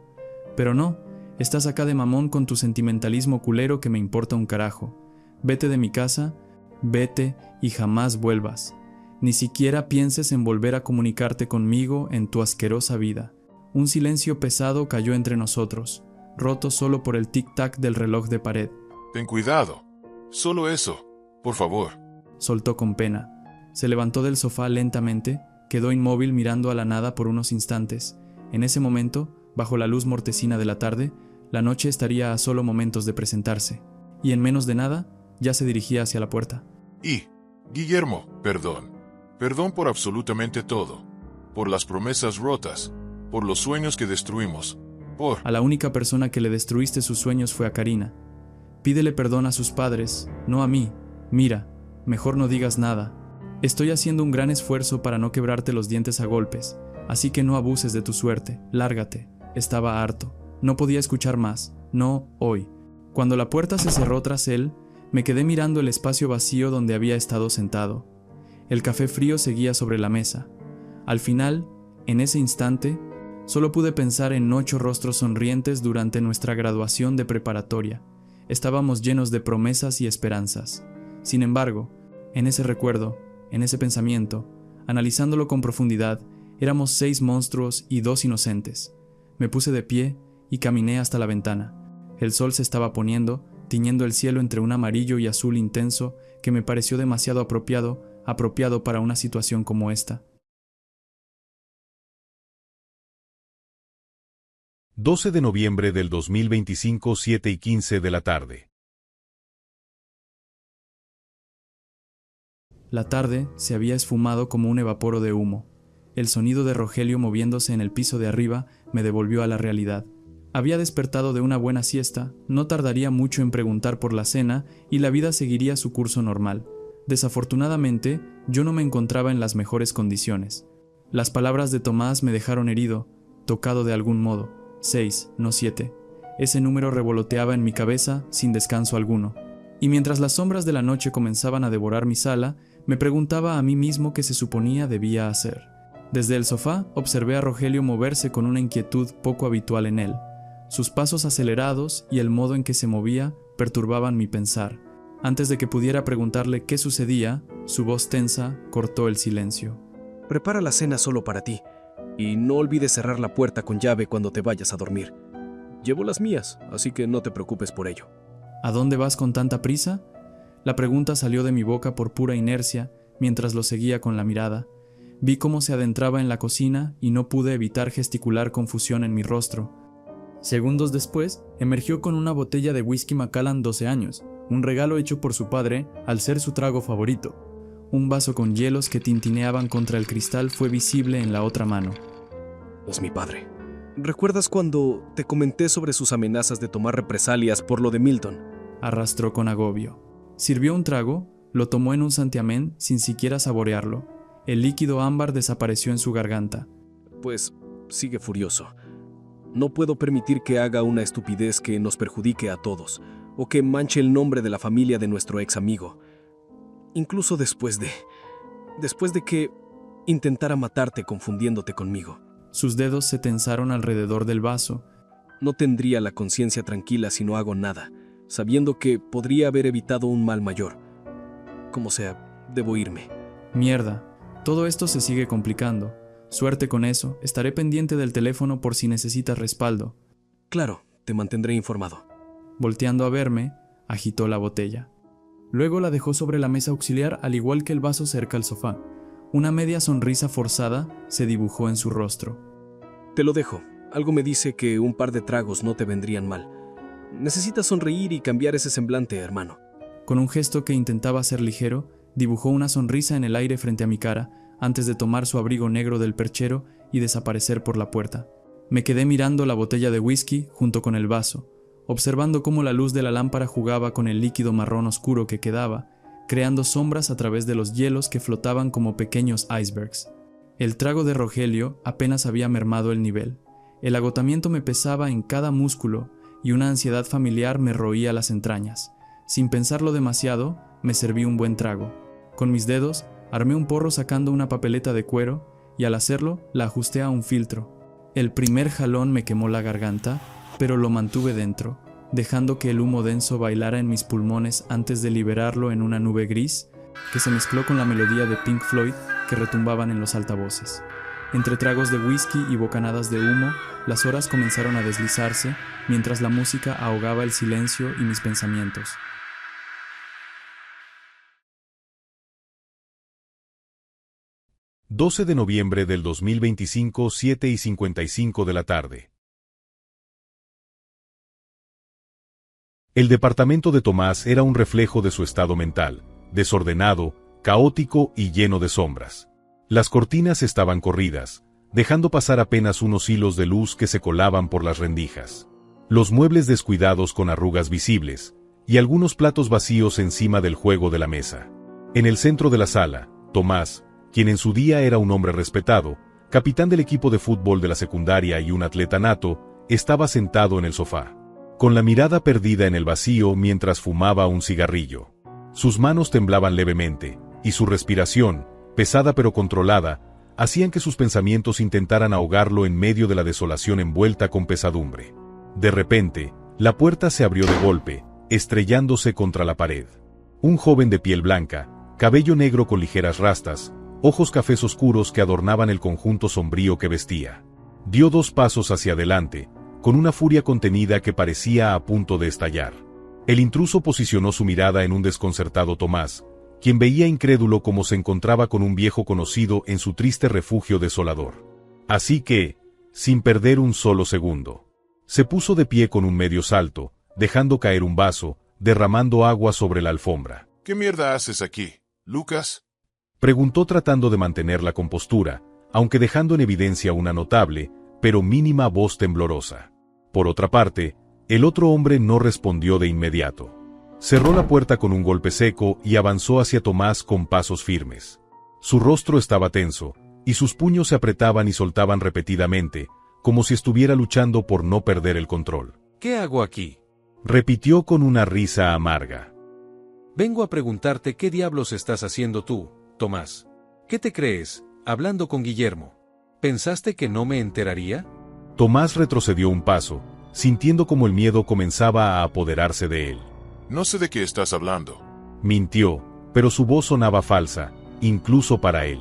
Pero no, estás acá de mamón con tu sentimentalismo culero que me importa un carajo. Vete de mi casa, vete y jamás vuelvas. Ni siquiera pienses en volver a comunicarte conmigo en tu asquerosa vida. Un silencio pesado cayó entre nosotros, roto solo por el tic-tac del reloj de pared. Ten cuidado. Solo eso, por favor. Soltó con pena. Se levantó del sofá lentamente, quedó inmóvil mirando a la nada por unos instantes. En ese momento, bajo la luz mortecina de la tarde, la noche estaría a solo momentos de presentarse. Y en menos de nada, ya se dirigía hacia la puerta. Guillermo, perdón. Perdón por absolutamente todo. Por las promesas rotas. Por los sueños que destruimos. A la única persona que le destruiste sus sueños fue a Karina. Pídele perdón a sus padres, no a mí. Mira, mejor no digas nada. Estoy haciendo un gran esfuerzo para no quebrarte los dientes a golpes, así que no abuses de tu suerte. Lárgate. Estaba harto. No podía escuchar más. No, hoy. Cuando la puerta se cerró tras él, me quedé mirando el espacio vacío donde había estado sentado. El café frío seguía sobre la mesa. Al final, en ese instante, solo pude pensar en 8 rostros sonrientes durante nuestra graduación de preparatoria. Estábamos llenos de promesas y esperanzas. Sin embargo, en ese recuerdo, en ese pensamiento, analizándolo con profundidad, éramos 6 monstruos y 2 inocentes. Me puse de pie y caminé hasta la ventana. El sol se estaba poniendo, tiñendo el cielo entre un amarillo y azul intenso que me pareció demasiado apropiado para una situación como esta. 12 de noviembre del 2025, 7:15 de la tarde. La tarde se había esfumado como un evaporo de humo. El sonido de Rogelio moviéndose en el piso de arriba me devolvió a la realidad. Había despertado de una buena siesta, no tardaría mucho en preguntar por la cena y la vida seguiría su curso normal. Desafortunadamente, yo no me encontraba en las mejores condiciones. Las palabras de Tomás me dejaron herido, tocado de algún modo. 6, no 7. Ese número revoloteaba en mi cabeza sin descanso alguno. Y mientras las sombras de la noche comenzaban a devorar mi sala, me preguntaba a mí mismo qué se suponía debía hacer. Desde el sofá observé a Rogelio moverse con una inquietud poco habitual en él. Sus pasos acelerados y el modo en que se movía perturbaban mi pensar. Antes de que pudiera preguntarle qué sucedía, su voz tensa cortó el silencio. Prepara la cena solo para ti, y no olvides cerrar la puerta con llave cuando te vayas a dormir. Llevo las mías, así que no te preocupes por ello. ¿A dónde vas con tanta prisa? La pregunta salió de mi boca por pura inercia, mientras lo seguía con la mirada. Vi cómo se adentraba en la cocina y no pude evitar gesticular confusión en mi rostro. Segundos después, emergió con una botella de whisky Macallan 12 años, un regalo hecho por su padre al ser su trago favorito. Un vaso con hielos que tintineaban contra el cristal fue visible en la otra mano. Es mi padre. ¿Recuerdas cuando te comenté sobre sus amenazas de tomar represalias por lo de Milton? Arrastró con agobio. Sirvió un trago, lo tomó en un santiamén sin siquiera saborearlo. El líquido ámbar desapareció en su garganta. Pues sigue furioso. No puedo permitir que haga una estupidez que nos perjudique a todos, o que manche el nombre de la familia de nuestro ex amigo. Incluso después de que intentara matarte confundiéndote conmigo. Sus dedos se tensaron alrededor del vaso. No tendría la conciencia tranquila si no hago nada, sabiendo que podría haber evitado un mal mayor. Como sea, debo irme. Mierda, todo esto se sigue complicando. Suerte con eso, estaré pendiente del teléfono por si necesitas respaldo. Claro, te mantendré informado. Volteando a verme, agitó la botella. Luego la dejó sobre la mesa auxiliar al igual que el vaso cerca al sofá. Una media sonrisa forzada se dibujó en su rostro. Te lo dejo. Algo me dice que un par de tragos no te vendrían mal. Necesitas sonreír y cambiar ese semblante, hermano. Con un gesto que intentaba ser ligero, dibujó una sonrisa en el aire frente a mi cara, antes de tomar su abrigo negro del perchero y desaparecer por la puerta. Me quedé mirando la botella de whisky junto con el vaso, observando cómo la luz de la lámpara jugaba con el líquido marrón oscuro que quedaba, creando sombras a través de los hielos que flotaban como pequeños icebergs. El trago de Rogelio apenas había mermado el nivel. El agotamiento me pesaba en cada músculo y una ansiedad familiar me roía las entrañas. Sin pensarlo demasiado, me serví un buen trago. Con mis dedos, armé un porro sacando una papeleta de cuero y al hacerlo, la ajusté a un filtro. El primer jalón me quemó la garganta, pero lo mantuve dentro, dejando que el humo denso bailara en mis pulmones antes de liberarlo en una nube gris que se mezcló con la melodía de Pink Floyd que retumbaban en los altavoces. Entre tragos de whisky y bocanadas de humo, las horas comenzaron a deslizarse mientras la música ahogaba el silencio y mis pensamientos. «12 de noviembre del 2025, 7:55 de la tarde. El departamento de Tomás era un reflejo de su estado mental, desordenado, caótico y lleno de sombras. Las cortinas estaban corridas, dejando pasar apenas unos hilos de luz que se colaban por las rendijas. Los muebles descuidados con arrugas visibles, y algunos platos vacíos encima del juego de la mesa. En el centro de la sala, Tomás, quien en su día era un hombre respetado, capitán del equipo de fútbol de la secundaria y un atleta nato, estaba sentado en el sofá, con la mirada perdida en el vacío mientras fumaba un cigarrillo. Sus manos temblaban levemente, y su respiración, pesada pero controlada, hacían que sus pensamientos intentaran ahogarlo en medio de la desolación envuelta con pesadumbre. De repente, la puerta se abrió de golpe, estrellándose contra la pared. Un joven de piel blanca, cabello negro con ligeras rastas, ojos cafés oscuros que adornaban el conjunto sombrío que vestía. Dio 2 pasos hacia adelante, con una furia contenida que parecía a punto de estallar. El intruso posicionó su mirada en un desconcertado Tomás, quien veía incrédulo cómo se encontraba con un viejo conocido en su triste refugio desolador. Así que, sin perder un solo segundo, se puso de pie con un medio salto, dejando caer un vaso, derramando agua sobre la alfombra. ¿Qué mierda haces aquí, Lucas? Preguntó tratando de mantener la compostura, aunque dejando en evidencia una notable, pero mínima voz temblorosa. Por otra parte, el otro hombre no respondió de inmediato. Cerró la puerta con un golpe seco y avanzó hacia Tomás con pasos firmes. Su rostro estaba tenso, y sus puños se apretaban y soltaban repetidamente, como si estuviera luchando por no perder el control. ¿Qué hago aquí? Repitió con una risa amarga. Vengo a preguntarte qué diablos estás haciendo tú, Tomás. ¿Qué te crees, hablando con Guillermo? ¿Pensaste que no me enteraría? Tomás retrocedió un paso, sintiendo como el miedo comenzaba a apoderarse de él. No sé de qué estás hablando. Mintió, pero su voz sonaba falsa, incluso para él.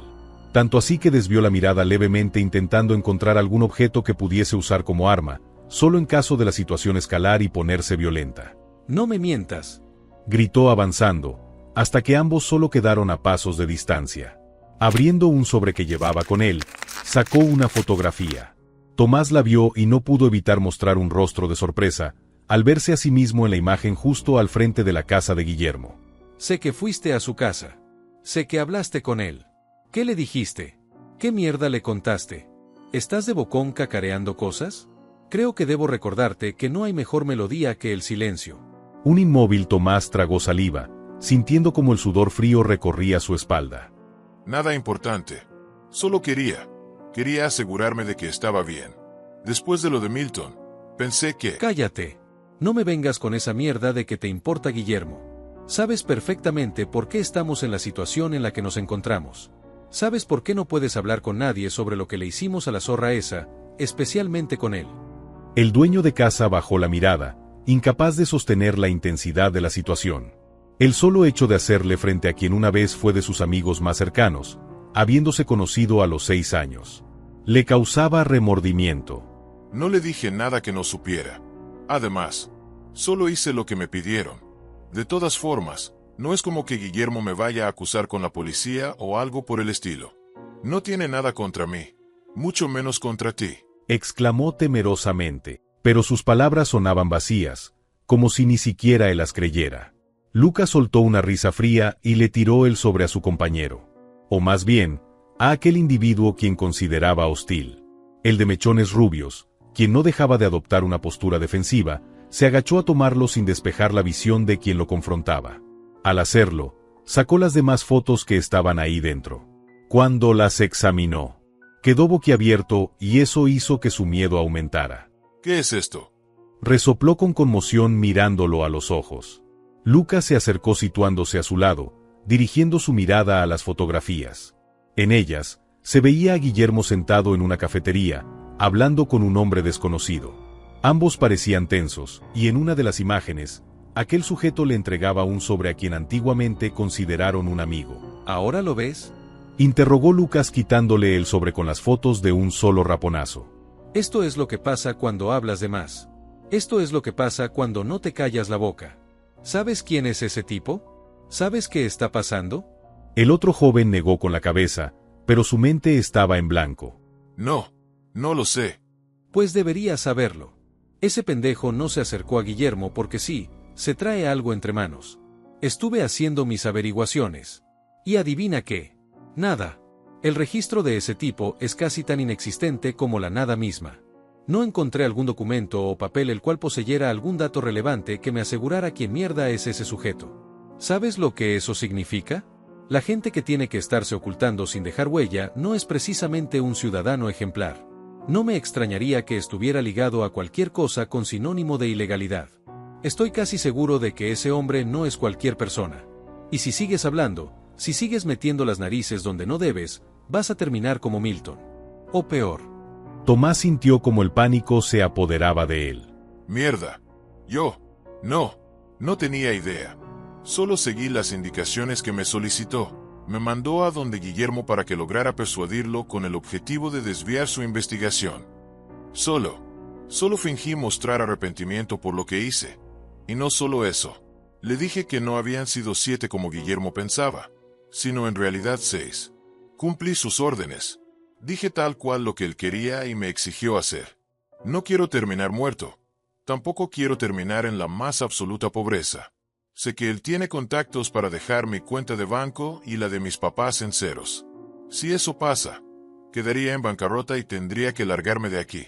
Tanto así que desvió la mirada levemente intentando encontrar algún objeto que pudiese usar como arma, solo en caso de la situación escalar y ponerse violenta. No me mientas. Gritó avanzando, hasta que ambos solo quedaron a pasos de distancia. Abriendo un sobre que llevaba con él, sacó una fotografía. Tomás la vio y no pudo evitar mostrar un rostro de sorpresa, al verse a sí mismo en la imagen justo al frente de la casa de Guillermo. Sé que fuiste a su casa. Sé que hablaste con él. ¿Qué le dijiste? ¿Qué mierda le contaste? ¿Estás de bocón cacareando cosas? Creo que debo recordarte que no hay mejor melodía que el silencio. Un inmóvil Tomás tragó saliva, sintiendo como el sudor frío recorría su espalda. Nada importante. Solo quería asegurarme de que estaba bien. Después de lo de Milton, pensé que... Cállate. No me vengas con esa mierda de que te importa Guillermo. Sabes perfectamente por qué estamos en la situación en la que nos encontramos. Sabes por qué no puedes hablar con nadie sobre lo que le hicimos a la zorra esa, especialmente con él. El dueño de casa bajó la mirada, incapaz de sostener la intensidad de la situación. El solo hecho de hacerle frente a quien una vez fue de sus amigos más cercanos, habiéndose conocido a los 6 años, le causaba remordimiento. No le dije nada que no supiera. Además, solo hice lo que me pidieron. De todas formas, no es como que Guillermo me vaya a acusar con la policía o algo por el estilo. No tiene nada contra mí, mucho menos contra ti. Exclamó temerosamente, pero sus palabras sonaban vacías, como si ni siquiera él las creyera. Lucas soltó una risa fría y le tiró el sobre a su compañero. O más bien, a aquel individuo quien consideraba hostil. El de mechones rubios, quien no dejaba de adoptar una postura defensiva, se agachó a tomarlo sin despejar la visión de quien lo confrontaba. Al hacerlo, sacó las demás fotos que estaban ahí dentro. Cuando las examinó, quedó boquiabierto y eso hizo que su miedo aumentara. ¿Qué es esto? Resopló con conmoción mirándolo a los ojos. Lucas se acercó situándose a su lado, dirigiendo su mirada a las fotografías. En ellas, se veía a Guillermo sentado en una cafetería, hablando con un hombre desconocido. Ambos parecían tensos, y en una de las imágenes, aquel sujeto le entregaba un sobre a quien antiguamente consideraron un amigo. ¿Ahora lo ves? Interrogó Lucas quitándole el sobre con las fotos de un solo raponazo. Esto es lo que pasa cuando hablas de más. Esto es lo que pasa cuando no te callas la boca. ¿Sabes quién es ese tipo? ¿Sabes qué está pasando? El otro joven negó con la cabeza, pero su mente estaba en blanco. No lo sé. Pues deberías saberlo. Ese pendejo no se acercó a Guillermo porque sí, se trae algo entre manos. Estuve haciendo mis averiguaciones. Y adivina qué. Nada. El registro de ese tipo es casi tan inexistente como la nada misma. No encontré algún documento o papel el cual poseyera algún dato relevante que me asegurara quién mierda es ese sujeto. ¿Sabes lo que eso significa? La gente que tiene que estarse ocultando sin dejar huella no es precisamente un ciudadano ejemplar. No me extrañaría que estuviera ligado a cualquier cosa con sinónimo de ilegalidad. Estoy casi seguro de que ese hombre no es cualquier persona. Y si sigues hablando, si sigues metiendo las narices donde no debes, vas a terminar como Milton. O peor. Tomás sintió como el pánico se apoderaba de él. Mierda. No tenía idea. Solo seguí las indicaciones que me solicitó. Me mandó a donde Guillermo para que lograra persuadirlo con el objetivo de desviar su investigación. Solo fingí mostrar arrepentimiento por lo que hice. Y no solo eso. Le dije que no habían sido 7 como Guillermo pensaba, sino en realidad 6. Cumplí sus órdenes. Dije tal cual lo que él quería y me exigió hacer. No quiero terminar muerto. Tampoco quiero terminar en la más absoluta pobreza. Sé que él tiene contactos para dejar mi cuenta de banco y la de mis papás en ceros. Si eso pasa, quedaría en bancarrota y tendría que largarme de aquí.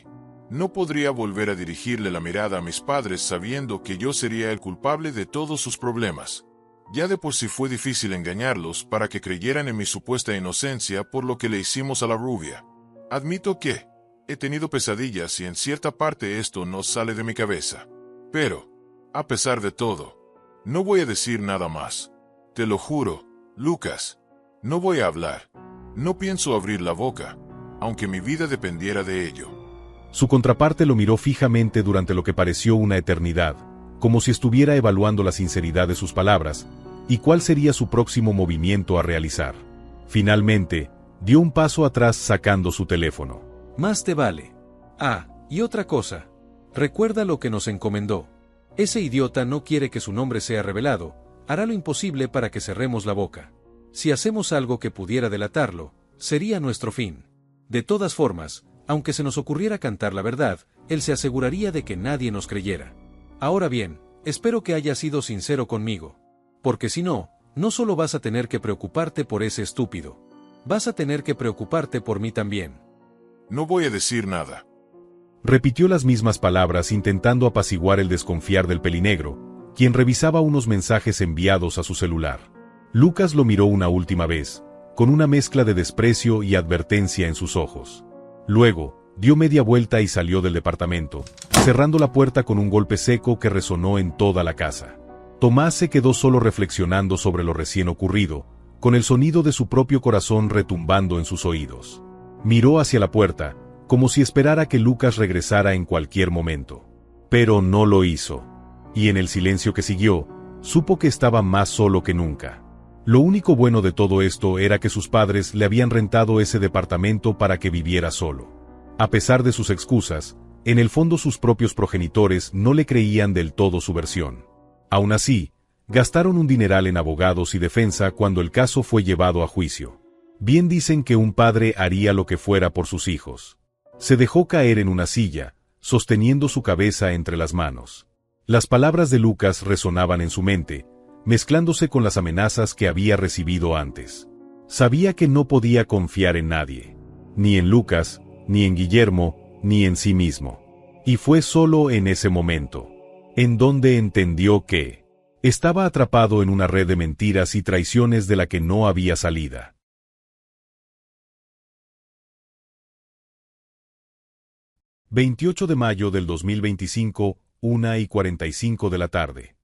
No podría volver a dirigirle la mirada a mis padres sabiendo que yo sería el culpable de todos sus problemas. Ya de por sí fue difícil engañarlos para que creyeran en mi supuesta inocencia por lo que le hicimos a la rubia. Admito que he tenido pesadillas y en cierta parte esto no sale de mi cabeza. Pero, a pesar de todo, no voy a decir nada más. Te lo juro, Lucas. No voy a hablar. No pienso abrir la boca, aunque mi vida dependiera de ello. Su contraparte lo miró fijamente durante lo que pareció una eternidad, como si estuviera evaluando la sinceridad de sus palabras, y cuál sería su próximo movimiento a realizar. Finalmente, dio un paso atrás sacando su teléfono. Más te vale. Ah, y otra cosa. Recuerda lo que nos encomendó. Ese idiota no quiere que su nombre sea revelado, hará lo imposible para que cerremos la boca. Si hacemos algo que pudiera delatarlo, sería nuestro fin. De todas formas, aunque se nos ocurriera cantar la verdad, él se aseguraría de que nadie nos creyera. Ahora bien, espero que hayas sido sincero conmigo. Porque si no, no solo vas a tener que preocuparte por ese estúpido. Vas a tener que preocuparte por mí también. No voy a decir nada. Repitió las mismas palabras intentando apaciguar el desconfiar del pelinegro, quien revisaba unos mensajes enviados a su celular. Lucas lo miró una última vez, con una mezcla de desprecio y advertencia en sus ojos. Luego, dio media vuelta y salió del departamento, cerrando la puerta con un golpe seco que resonó en toda la casa. Tomás se quedó solo reflexionando sobre lo recién ocurrido, con el sonido de su propio corazón retumbando en sus oídos. Miró hacia la puerta, como si esperara que Lucas regresara en cualquier momento. Pero no lo hizo. Y en el silencio que siguió, supo que estaba más solo que nunca. Lo único bueno de todo esto era que sus padres le habían rentado ese departamento para que viviera solo. A pesar de sus excusas, en el fondo sus propios progenitores no le creían del todo su versión. Aún así, gastaron un dineral en abogados y defensa cuando el caso fue llevado a juicio. Bien dicen que un padre haría lo que fuera por sus hijos. Se dejó caer en una silla, sosteniendo su cabeza entre las manos. Las palabras de Lucas resonaban en su mente, mezclándose con las amenazas que había recibido antes. Sabía que no podía confiar en nadie, ni en Lucas, ni en Guillermo, ni en sí mismo. Y fue solo en ese momento, en donde entendió que estaba atrapado en una red de mentiras y traiciones de la que no había salida. 28 de mayo del 2025, 1:45 de la tarde.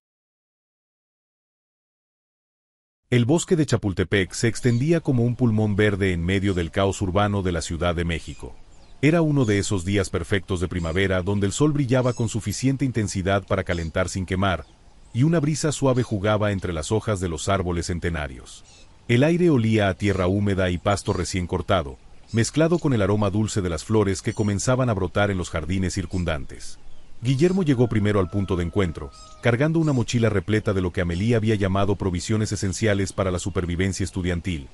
El bosque de Chapultepec se extendía como un pulmón verde en medio del caos urbano de la Ciudad de México. Era uno de esos días perfectos de primavera donde el sol brillaba con suficiente intensidad para calentar sin quemar, y una brisa suave jugaba entre las hojas de los árboles centenarios. El aire olía a tierra húmeda y pasto recién cortado, mezclado con el aroma dulce de las flores que comenzaban a brotar en los jardines circundantes. Guillermo llegó primero al punto de encuentro, cargando una mochila repleta de lo que Amelie había llamado provisiones esenciales para la supervivencia estudiantil.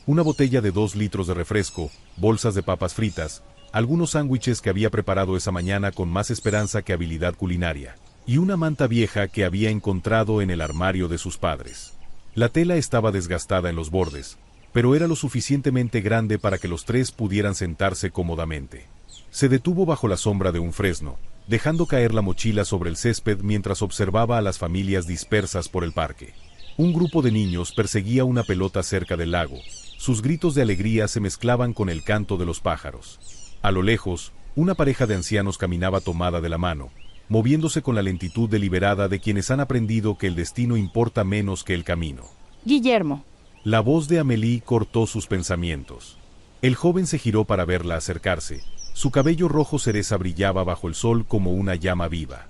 Una botella de 2 litros de refresco, bolsas de papas fritas, algunos sándwiches que había preparado esa mañana con más esperanza que habilidad culinaria, y una manta vieja que había encontrado en el armario de sus padres. La tela estaba desgastada en los bordes, pero era lo suficientemente grande para que los tres pudieran sentarse cómodamente. Se detuvo bajo la sombra de un fresno, dejando caer la mochila sobre el césped mientras observaba a las familias dispersas por el parque. Un grupo de niños perseguía una pelota cerca del lago. Sus gritos de alegría se mezclaban con el canto de los pájaros. A lo lejos, una pareja de ancianos caminaba tomada de la mano, moviéndose con la lentitud deliberada de quienes han aprendido que el destino importa menos que el camino. Guillermo. La voz de Amélie cortó sus pensamientos. El joven se giró para verla acercarse. Su cabello rojo cereza brillaba bajo el sol como una llama viva.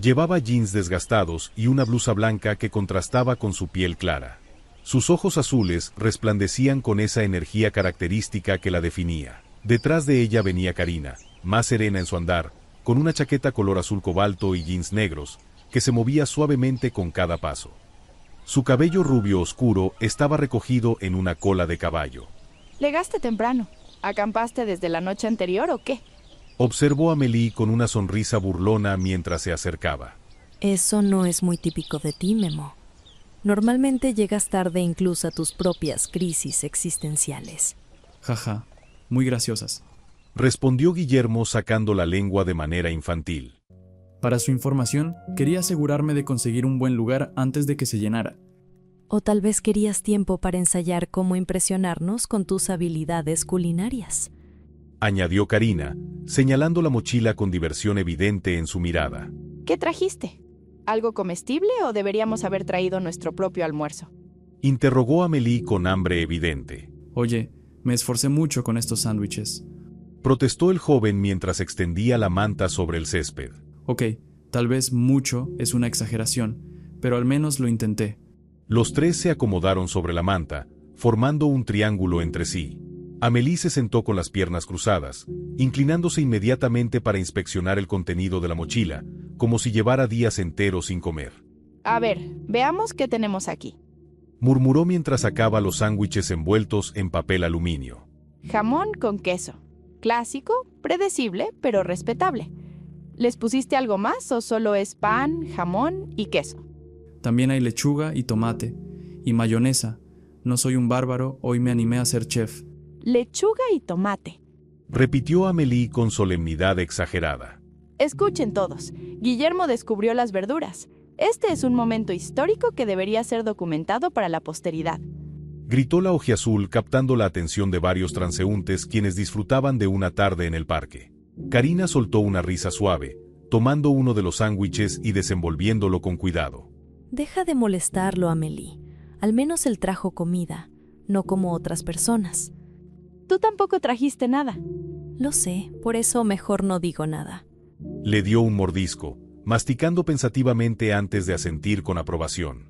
Llevaba jeans desgastados y una blusa blanca que contrastaba con su piel clara. Sus ojos azules resplandecían con esa energía característica que la definía. Detrás de ella venía Karina, más serena en su andar, con una chaqueta color azul cobalto y jeans negros, que se movía suavemente con cada paso. Su cabello rubio oscuro estaba recogido en una cola de caballo. Llegaste temprano. ¿Acampaste desde la noche anterior o qué? Observó a Amélie con una sonrisa burlona mientras se acercaba. Eso no es muy típico de ti, Memo. Normalmente llegas tarde incluso a tus propias crisis existenciales. Jaja, muy graciosas. Respondió Guillermo sacando la lengua de manera infantil. Para su información, quería asegurarme de conseguir un buen lugar antes de que se llenara. O tal vez querías tiempo para ensayar cómo impresionarnos con tus habilidades culinarias. Añadió Karina, señalando la mochila con diversión evidente en su mirada. ¿Qué trajiste? ¿Algo comestible o deberíamos haber traído nuestro propio almuerzo? Interrogó a Amélie con hambre evidente. Oye, me esforcé mucho con estos sándwiches. Protestó el joven mientras extendía la manta sobre el césped. Ok, tal vez mucho es una exageración, pero al menos lo intenté. Los tres se acomodaron sobre la manta, formando un triángulo entre sí. Amélie se sentó con las piernas cruzadas, inclinándose inmediatamente para inspeccionar el contenido de la mochila, como si llevara días enteros sin comer. A ver, veamos qué tenemos aquí. Murmuró mientras sacaba los sándwiches envueltos en papel aluminio. Jamón con queso. Clásico, predecible, pero respetable. ¿Les pusiste algo más o solo es pan, jamón y queso? También hay lechuga y tomate, y mayonesa. No soy un bárbaro, hoy me animé a ser chef. Lechuga y tomate. Repitió Amélie con solemnidad exagerada. Escuchen todos, Guillermo descubrió las verduras. Este es un momento histórico que debería ser documentado para la posteridad. Gritó la ojiazul captando la atención de varios transeúntes quienes disfrutaban de una tarde en el parque. Karina soltó una risa suave, tomando uno de los sándwiches y desenvolviéndolo con cuidado. Deja de molestarlo, Amélie. Al menos él trajo comida, no como otras personas. Tú tampoco trajiste nada. Lo sé, por eso mejor no digo nada. Le dio un mordisco, masticando pensativamente antes de asentir con aprobación.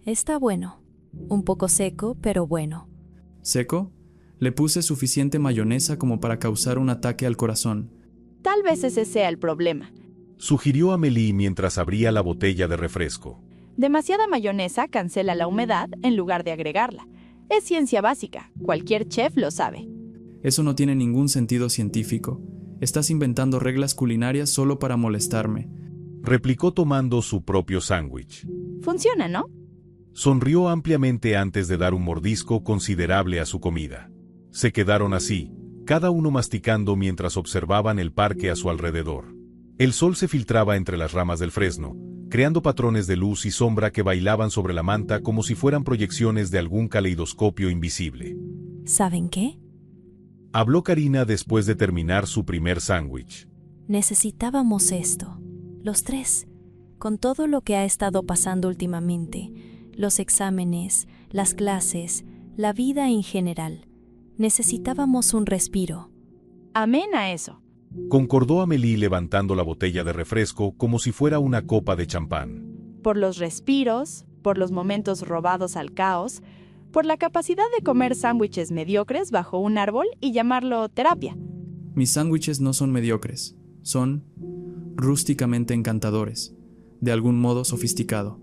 Está bueno. Un poco seco, pero bueno. ¿Seco? Le puse suficiente mayonesa como para causar un ataque al corazón. Tal vez ese sea el problema. Sugirió Amélie mientras abría la botella de refresco. Demasiada mayonesa cancela la humedad en lugar de agregarla. Es ciencia básica, cualquier chef lo sabe. Eso no tiene ningún sentido científico. Estás inventando reglas culinarias solo para molestarme. Replicó tomando su propio sándwich. Funciona, ¿no? Sonrió ampliamente antes de dar un mordisco considerable a su comida. Se quedaron así, cada uno masticando mientras observaban el parque a su alrededor. El sol se filtraba entre las ramas del fresno, creando patrones de luz y sombra que bailaban sobre la manta como si fueran proyecciones de algún caleidoscopio invisible. ¿Saben qué? Habló Karina después de terminar su primer sándwich. Necesitábamos esto, los tres, con todo lo que ha estado pasando últimamente, los exámenes, las clases, la vida en general. Necesitábamos un respiro. Amén a eso. Concordó Amélie levantando la botella de refresco como si fuera una copa de champán. Por los respiros, por los momentos robados al caos, por la capacidad de comer sándwiches mediocres bajo un árbol y llamarlo terapia. Mis sándwiches no son mediocres, son rústicamente encantadores, de algún modo sofisticado.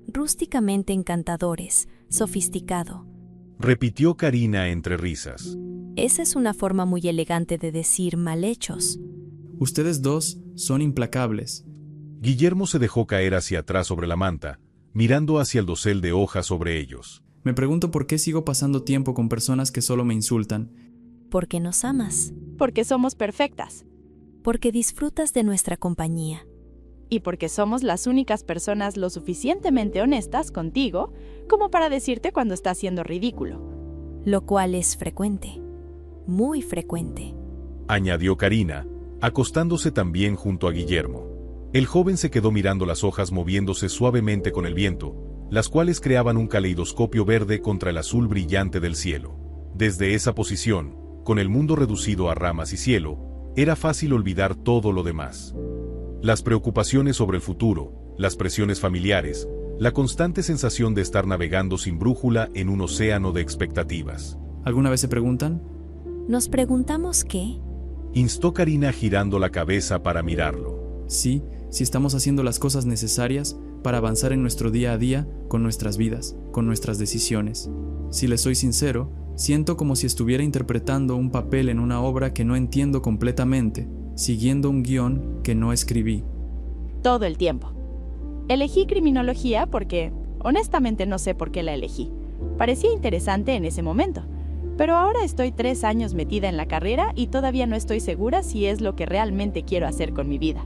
Rústicamente encantadores, sofisticado. Repitió Karina entre risas. Esa es una forma muy elegante de decir mal hechos. Ustedes dos son implacables. Guillermo se dejó caer hacia atrás sobre la manta, mirando hacia el dosel de hojas sobre ellos. Me pregunto por qué sigo pasando tiempo con personas que solo me insultan. Porque nos amas, Porque somos perfectas. porque disfrutas de nuestra compañía. Y porque somos las únicas personas lo suficientemente honestas contigo como para decirte cuando estás siendo ridículo. Lo cual es frecuente, muy frecuente. Añadió Karina, acostándose también junto a Guillermo. El joven se quedó mirando las hojas moviéndose suavemente con el viento, las cuales creaban un caleidoscopio verde contra el azul brillante del cielo. Desde esa posición, con el mundo reducido a ramas y cielo, era fácil olvidar todo lo demás. Las preocupaciones sobre el futuro, las presiones familiares, la constante sensación de estar navegando sin brújula en un océano de expectativas. ¿Alguna vez se preguntan? Nos preguntamos qué. Instó Karina girando la cabeza para mirarlo. Sí, si estamos haciendo las cosas necesarias para avanzar en nuestro día a día, con nuestras vidas, con nuestras decisiones. Si les soy sincero, siento como si estuviera interpretando un papel en una obra que no entiendo completamente, siguiendo un guión que no escribí. Todo el tiempo. Elegí criminología porque, honestamente, no sé por qué la elegí. Parecía interesante en ese momento. Pero ahora estoy 3 años metida en la carrera y todavía no estoy segura si es lo que realmente quiero hacer con mi vida.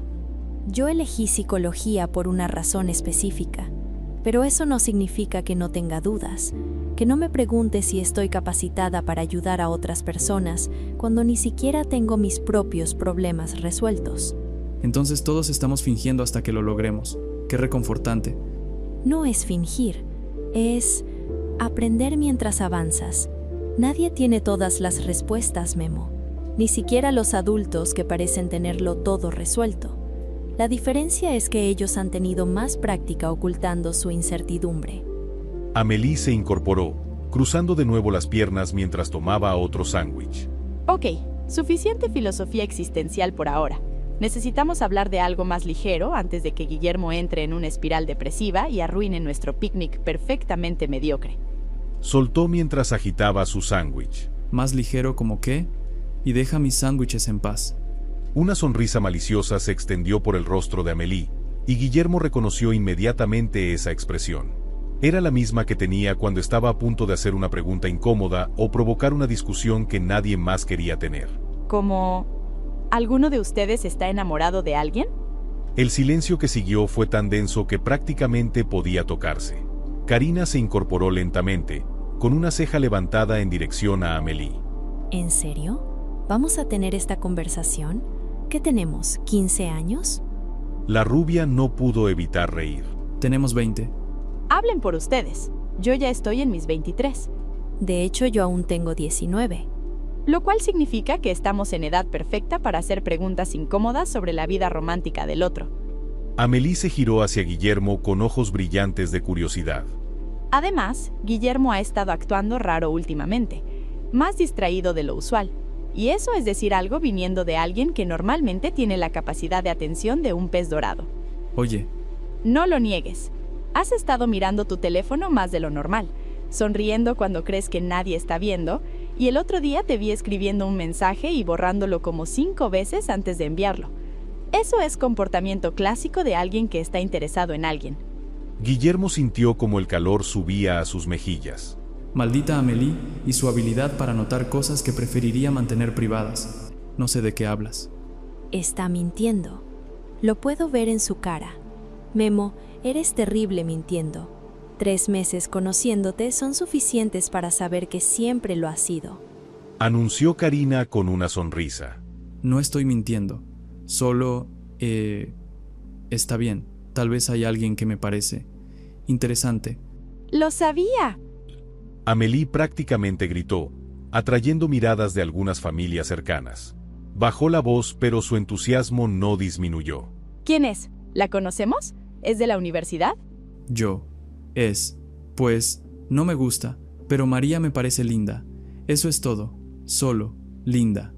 Yo elegí psicología por una razón específica, pero eso no significa que no tenga dudas, que no me pregunte si estoy capacitada para ayudar a otras personas cuando ni siquiera tengo mis propios problemas resueltos. Entonces todos estamos fingiendo hasta que lo logremos. Qué reconfortante. No es fingir, es aprender mientras avanzas. Nadie tiene todas las respuestas, Memo, ni siquiera los adultos que parecen tenerlo todo resuelto. La diferencia es que ellos han tenido más práctica ocultando su incertidumbre. Amélie se incorporó, cruzando de nuevo las piernas mientras tomaba otro sándwich. Ok, suficiente filosofía existencial por ahora. Necesitamos hablar de algo más ligero antes de que Guillermo entre en una espiral depresiva y arruine nuestro picnic perfectamente mediocre. Soltó mientras agitaba su sándwich. ¿Más ligero como qué? Y deja mis sándwiches en paz. Una sonrisa maliciosa se extendió por el rostro de Amélie, y Guillermo reconoció inmediatamente esa expresión. Era la misma que tenía cuando estaba a punto de hacer una pregunta incómoda o provocar una discusión que nadie más quería tener. Como, ¿alguno de ustedes está enamorado de alguien? El silencio que siguió fue tan denso que prácticamente podía tocarse. Karina se incorporó lentamente, con una ceja levantada en dirección a Amélie. ¿En serio? ¿Vamos a tener esta conversación? ¿Qué tenemos? ¿15 años? La rubia no pudo evitar reír. Tenemos 20. Hablen por ustedes. Yo ya estoy en mis 23. De hecho, yo aún tengo 19. Lo cual significa que estamos en edad perfecta para hacer preguntas incómodas sobre la vida romántica del otro. Amélie se giró hacia Guillermo con ojos brillantes de curiosidad. Además, Guillermo ha estado actuando raro últimamente, más distraído de lo usual. Y eso es decir algo viniendo de alguien que normalmente tiene la capacidad de atención de un pez dorado. Oye, No lo niegues. Has estado mirando tu teléfono más de lo normal, sonriendo cuando crees que nadie está viendo, y el otro día te vi escribiendo un mensaje y borrándolo como 5 veces antes de enviarlo. Eso es comportamiento clásico de alguien que está interesado en alguien. Guillermo sintió como el calor subía a sus mejillas. maldita Amélie y su habilidad para notar cosas que preferiría mantener privadas. No sé de qué hablas. Está mintiendo. Lo puedo ver en su cara. Memo, eres terrible mintiendo. 3 meses conociéndote son suficientes para saber que siempre lo has sido. Anunció Karina con una sonrisa. No estoy mintiendo. Solo, está bien. Tal vez hay alguien que me parece interesante. ¡Lo sabía! Amélie prácticamente gritó, atrayendo miradas de algunas familias cercanas. Bajó la voz, pero su entusiasmo no disminuyó. ¿Quién es? ¿La conocemos? ¿Es de la universidad? Pues, no me gusta, pero María me parece linda. Eso es todo. Solo, linda.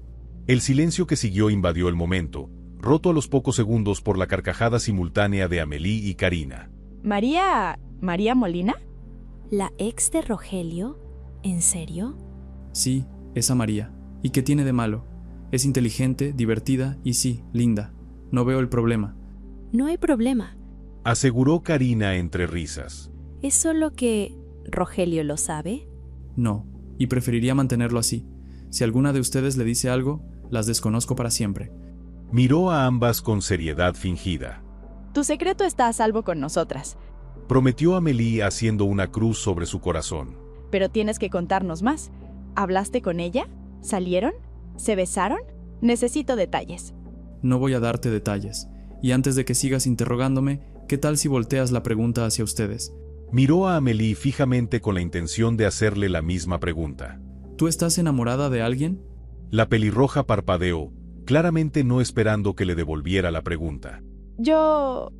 El silencio que siguió invadió el momento, roto a los pocos segundos por la carcajada simultánea de Amélie y Karina. ¿María Molina? ¿La ex de Rogelio? ¿En serio? Sí, esa María. ¿Y qué tiene de malo? Es inteligente, divertida y sí, linda. No veo el problema. No hay problema. Aseguró Karina entre risas. Es solo que ¿Rogelio lo sabe? No, y preferiría mantenerlo así. Si alguna de ustedes le dice algo, las desconozco para siempre. Miró a ambas con seriedad fingida. Tu secreto está a salvo con nosotras, Prometió Amélie haciendo una cruz sobre su corazón. pero tienes que contarnos más. ¿Hablaste con ella? ¿Salieron? ¿Se besaron? Necesito detalles. No voy a darte detalles. Y antes de que sigas interrogándome, ¿qué tal si volteas la pregunta hacia ustedes? Miró a Amélie fijamente con la intención de hacerle la misma pregunta. ¿Tú estás enamorada de alguien? La pelirroja parpadeó, claramente no esperando que le devolviera la pregunta.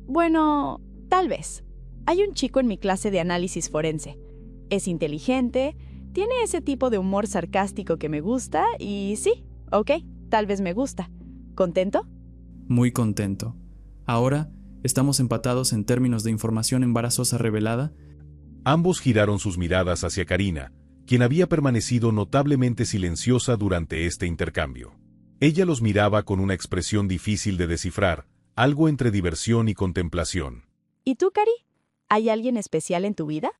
Bueno, tal vez. Hay un chico en mi clase de análisis forense. Es inteligente, tiene ese tipo de humor sarcástico que me gusta y sí, ok, tal vez me gusta. ¿Contento? Muy contento. Ahora, ¿estamos empatados en términos de información embarazosa revelada? Ambos giraron sus miradas hacia Karina, quien había permanecido notablemente silenciosa durante este intercambio. Ella los miraba con una expresión difícil de descifrar, algo entre diversión y contemplación. ¿Y tú, Cari? ¿Hay alguien especial en tu vida?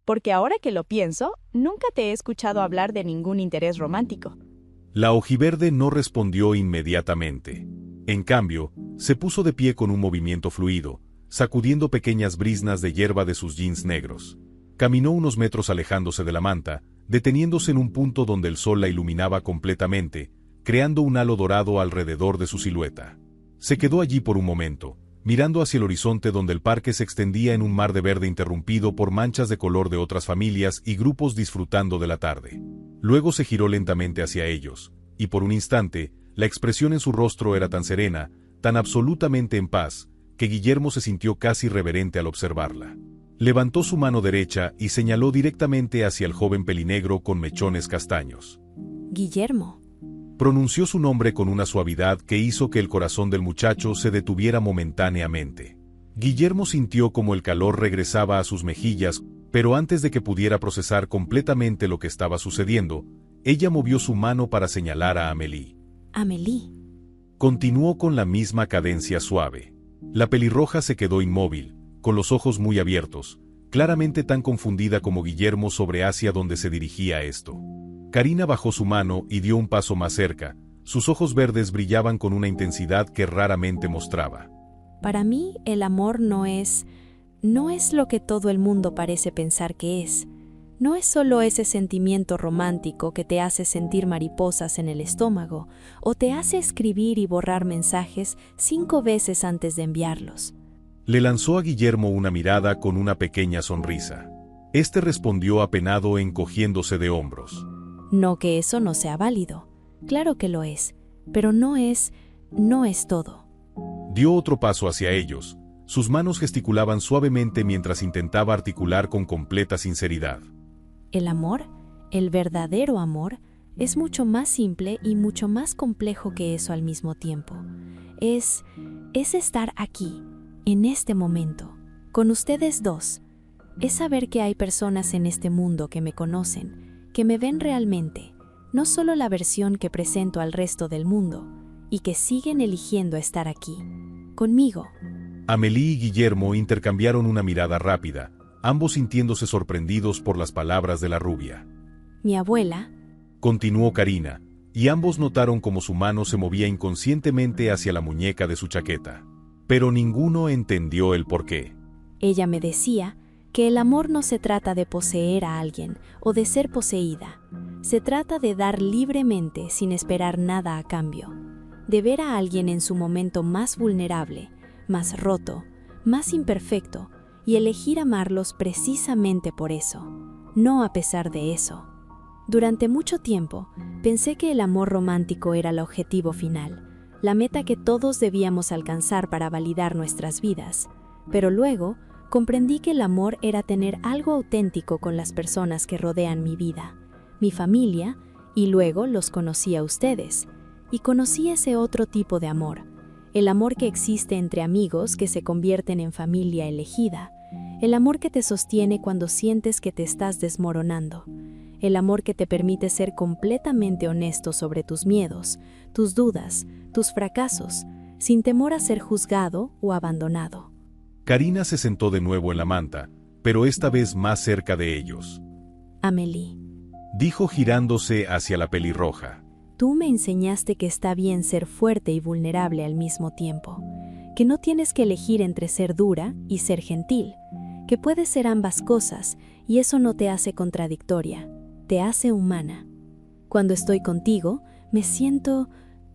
Porque ahora que lo pienso, nunca te he escuchado hablar de ningún interés romántico. La ojiverde no respondió inmediatamente. En cambio, se puso de pie con un movimiento fluido, sacudiendo pequeñas briznas de hierba de sus jeans negros. Caminó unos metros alejándose de la manta, deteniéndose en un punto donde el sol la iluminaba completamente, creando un halo dorado alrededor de su silueta. Se quedó allí por un momento, mirando hacia el horizonte donde el parque se extendía en un mar de verde interrumpido por manchas de color de otras familias y grupos disfrutando de la tarde. Luego se giró lentamente hacia ellos, y por un instante, la expresión en su rostro era tan serena, tan absolutamente en paz, que Guillermo se sintió casi reverente al observarla. Levantó su mano derecha y señaló directamente hacia el joven pelinegro con mechones castaños. Guillermo. Pronunció su nombre con una suavidad que hizo que el corazón del muchacho se detuviera momentáneamente. Guillermo sintió como el calor regresaba a sus mejillas, pero antes de que pudiera procesar completamente lo que estaba sucediendo, ella movió su mano para señalar a Amélie. Amélie. Continuó con la misma cadencia suave. La pelirroja se quedó inmóvil, con los ojos muy abiertos, claramente tan confundida como Guillermo sobre hacia dónde se dirigía esto. Karina bajó su mano y dio un paso más cerca. Sus ojos verdes brillaban con una intensidad que raramente mostraba. Para mí, el amor no es lo que todo el mundo parece pensar que es. No es solo ese sentimiento romántico que te hace sentir mariposas en el estómago o te hace escribir y borrar mensajes 5 veces antes de enviarlos. Le lanzó a Guillermo una mirada con una pequeña sonrisa. Este respondió apenado encogiéndose de hombros. No que eso no sea válido. Claro que lo es, pero no es todo. Dio otro paso hacia ellos. Sus manos gesticulaban suavemente mientras intentaba articular con completa sinceridad. El amor, el verdadero amor, es mucho más simple y mucho más complejo que eso al mismo tiempo. Es estar aquí, en este momento, con ustedes dos. Es saber que hay personas en este mundo que me conocen, que me ven realmente, no solo la versión que presento al resto del mundo, y que siguen eligiendo estar aquí, conmigo. Amélie y Guillermo intercambiaron una mirada rápida, ambos sintiéndose sorprendidos por las palabras de la rubia. Mi abuela, continuó Karina, y ambos notaron cómo su mano se movía inconscientemente hacia la muñeca de su chaqueta. Pero ninguno entendió el porqué. Ella me decía que el amor no se trata de poseer a alguien o de ser poseída. Se trata de dar libremente sin esperar nada a cambio. De ver a alguien en su momento más vulnerable, más roto, más imperfecto, y elegir amarlos precisamente por eso, no a pesar de eso. Durante mucho tiempo, pensé que el amor romántico era el objetivo final, la meta que todos debíamos alcanzar para validar nuestras vidas, pero luego comprendí que el amor era tener algo auténtico con las personas que rodean mi vida, mi familia, y luego los conocí a ustedes, y conocí ese otro tipo de amor, el amor que existe entre amigos que se convierten en familia elegida, el amor que te sostiene cuando sientes que te estás desmoronando, el amor que te permite ser completamente honesto sobre tus miedos, tus dudas, tus fracasos, sin temor a ser juzgado o abandonado. Karina se sentó de nuevo en la manta, pero esta vez más cerca de ellos. Amélie, Dijo girándose hacia la pelirroja. tú me enseñaste que está bien ser fuerte y vulnerable al mismo tiempo, que no tienes que elegir entre ser dura y ser gentil, que puedes ser ambas cosas y eso no te hace contradictoria, te hace humana. Cuando estoy contigo, me siento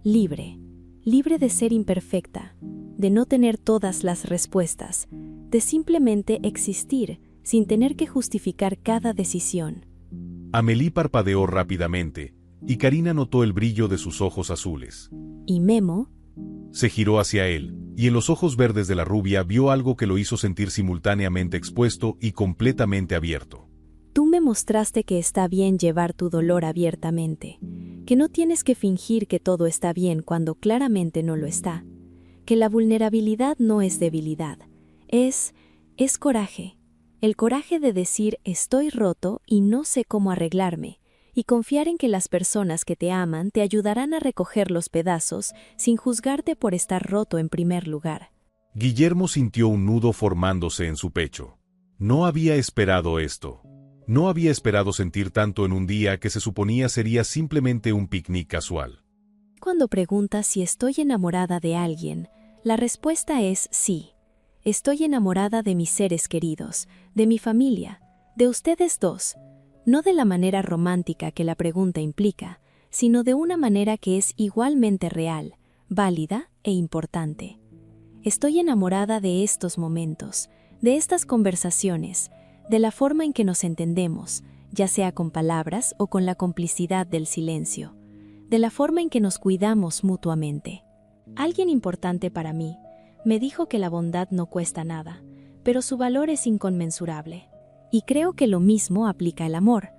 libre, libre de ser imperfecta, de no tener todas las respuestas, de simplemente existir sin tener que justificar cada decisión. Amélie parpadeó rápidamente, y Karina notó el brillo de sus ojos azules. Y Memo, Se giró hacia él, y en los ojos verdes de la rubia vio algo que lo hizo sentir simultáneamente expuesto y completamente abierto. tú me mostraste que está bien llevar tu dolor abiertamente, que no tienes que fingir que todo está bien cuando claramente no lo está, que la vulnerabilidad no es debilidad, es coraje. El coraje de decir estoy roto y no sé cómo arreglarme, y confiar en que las personas que te aman te ayudarán a recoger los pedazos sin juzgarte por estar roto en primer lugar. Guillermo sintió un nudo formándose en su pecho. No había esperado esto. No había esperado sentir tanto en un día que se suponía sería simplemente un picnic casual. Cuando preguntas si estoy enamorada de alguien, la respuesta es sí. Estoy enamorada de mis seres queridos, de mi familia, de ustedes dos, no de la manera romántica que la pregunta implica, sino de una manera que es igualmente real, válida e importante. Estoy enamorada de estos momentos, de estas conversaciones, de la forma en que nos entendemos, ya sea con palabras o con la complicidad del silencio, de la forma en que nos cuidamos mutuamente. Alguien importante para mí me dijo que la bondad no cuesta nada, pero su valor es inconmensurable. Y creo que lo mismo aplica al amor.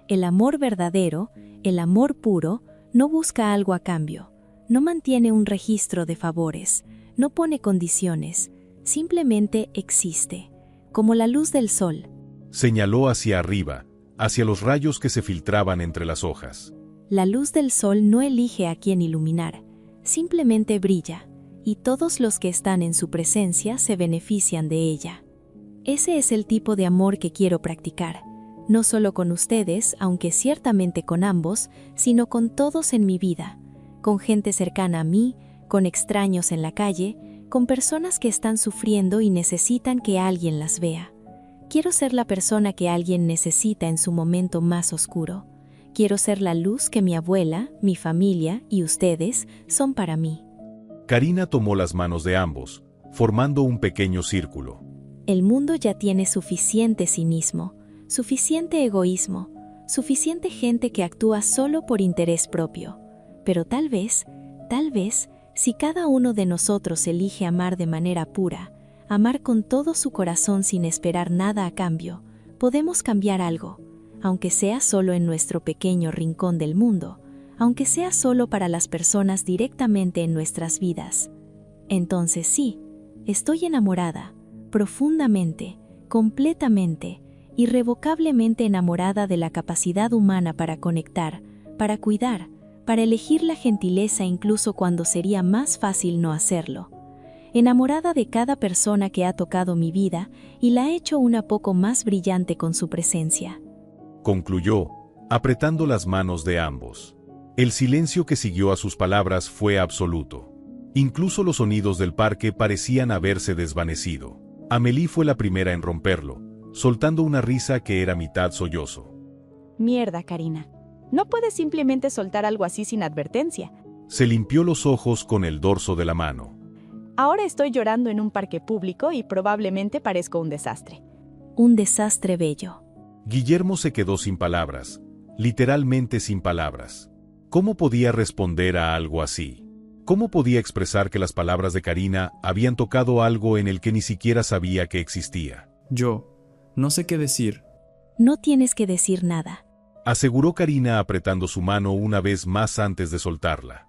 El amor verdadero, el amor puro, no busca algo a cambio, no mantiene un registro de favores, no pone condiciones, simplemente existe, como la luz del sol. Señaló hacia arriba, hacia los rayos que se filtraban entre las hojas. La luz del sol no elige a quién iluminar, simplemente brilla, y todos los que están en su presencia se benefician de ella. Ese es el tipo de amor que quiero practicar, no solo con ustedes, aunque ciertamente con ambos, sino con todos en mi vida, con gente cercana a mí, con extraños en la calle, con personas que están sufriendo y necesitan que alguien las vea. Quiero ser la persona que alguien necesita en su momento más oscuro. Quiero ser la luz que mi abuela, mi familia y ustedes son para mí. Karina tomó las manos de ambos, formando un pequeño círculo. El mundo ya tiene suficiente cinismo, suficiente egoísmo, suficiente gente que actúa solo por interés propio. Pero tal vez, si cada uno de nosotros elige amar de manera pura, amar con todo su corazón sin esperar nada a cambio, podemos cambiar algo, aunque sea solo en nuestro pequeño rincón del mundo, aunque sea solo para las personas directamente en nuestras vidas. Entonces sí, estoy enamorada, profundamente, completamente, irrevocablemente enamorada de la capacidad humana para conectar, para cuidar, para elegir la gentileza incluso cuando sería más fácil no hacerlo. Enamorada de cada persona que ha tocado mi vida y la ha hecho una poco más brillante con su presencia. Concluyó, apretando las manos de ambos. El silencio que siguió a sus palabras fue absoluto. Incluso los sonidos del parque parecían haberse desvanecido. Amélie fue la primera en romperlo, soltando una risa que era mitad sollozo. Mierda, Karina. No puedes simplemente soltar algo así sin advertencia. Se limpió los ojos con el dorso de la mano. Ahora estoy llorando en un parque público y probablemente parezco un desastre. Un desastre bello. Guillermo se quedó sin palabras, literalmente sin palabras. ¿Cómo podía responder a algo así? ¿Cómo podía expresar que las palabras de Karina habían tocado algo en el que ni siquiera sabía que existía? Yo, no sé qué decir. No tienes que decir nada. Aseguró Karina apretando su mano una vez más antes de soltarla.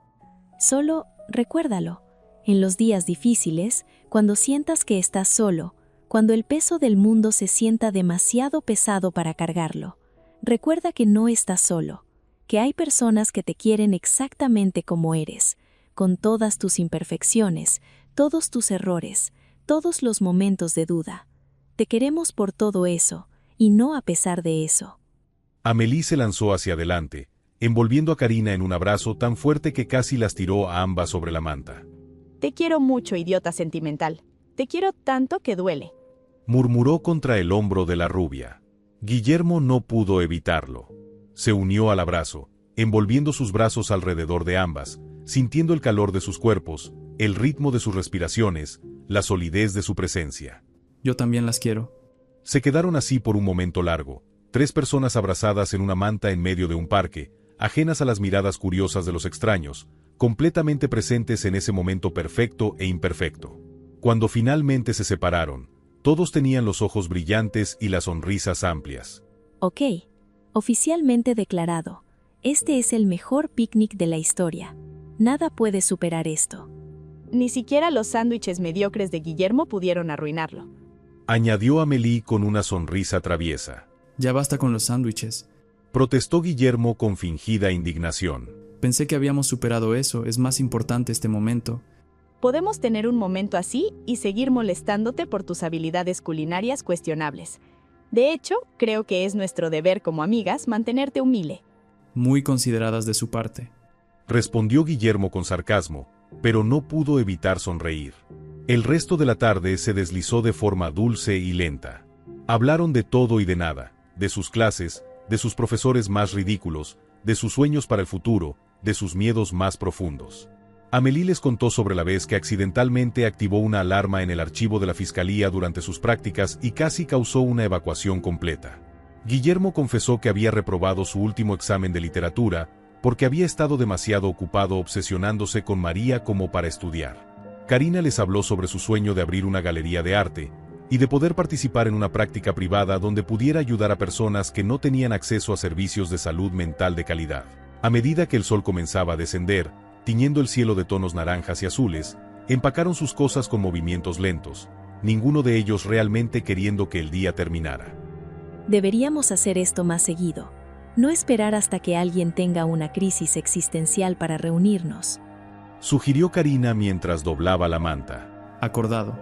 Solo recuérdalo. En los días difíciles, cuando sientas que estás solo, cuando el peso del mundo se sienta demasiado pesado para cargarlo, recuerda que no estás solo, que hay personas que te quieren exactamente como eres, con todas tus imperfecciones, todos tus errores, todos los momentos de duda. Te queremos por todo eso, y no a pesar de eso. Amélie se lanzó hacia adelante, envolviendo a Karina en un abrazo tan fuerte que casi las tiró a ambas sobre la manta. Te quiero mucho, idiota sentimental. Te quiero tanto que duele. Murmuró contra el hombro de la rubia. Guillermo no pudo evitarlo. Se unió al abrazo, envolviendo sus brazos alrededor de ambas, sintiendo el calor de sus cuerpos, el ritmo de sus respiraciones, la solidez de su presencia. Yo también las quiero. Se quedaron así por un momento largo, 3 personas abrazadas en una manta en medio de un parque, ajenas a las miradas curiosas de los extraños, completamente presentes en ese momento perfecto e imperfecto. Cuando finalmente se separaron, todos tenían los ojos brillantes y las sonrisas amplias. Ok, oficialmente declarado. Este es el mejor picnic de la historia. Nada puede superar esto. Ni siquiera los sándwiches mediocres de Guillermo pudieron arruinarlo. Añadió Amélie con una sonrisa traviesa. Ya basta con los sándwiches. Protestó Guillermo con fingida indignación. Pensé que habíamos superado eso, es más importante este momento. Podemos tener un momento así y seguir molestándote por tus habilidades culinarias cuestionables. De hecho, creo que es nuestro deber como amigas mantenerte humilde. Muy consideradas de su parte. Respondió Guillermo con sarcasmo, pero no pudo evitar sonreír. El resto de la tarde se deslizó de forma dulce y lenta. Hablaron de todo y de nada, de sus clases, de sus profesores más ridículos, de sus sueños para el futuro, de sus miedos más profundos. Amélie les contó sobre la vez que accidentalmente activó una alarma en el archivo de la fiscalía durante sus prácticas y casi causó una evacuación completa. Guillermo confesó que había reprobado su último examen de literatura porque había estado demasiado ocupado obsesionándose con María como para estudiar. Karina les habló sobre su sueño de abrir una galería de arte y de poder participar en una práctica privada donde pudiera ayudar a personas que no tenían acceso a servicios de salud mental de calidad. A medida que el sol comenzaba a descender, tiñendo el cielo de tonos naranjas y azules, empacaron sus cosas con movimientos lentos, ninguno de ellos realmente queriendo que el día terminara. Deberíamos hacer esto más seguido. No esperar hasta que alguien tenga una crisis existencial para reunirnos. Sugirió Karina mientras doblaba la manta. Acordado.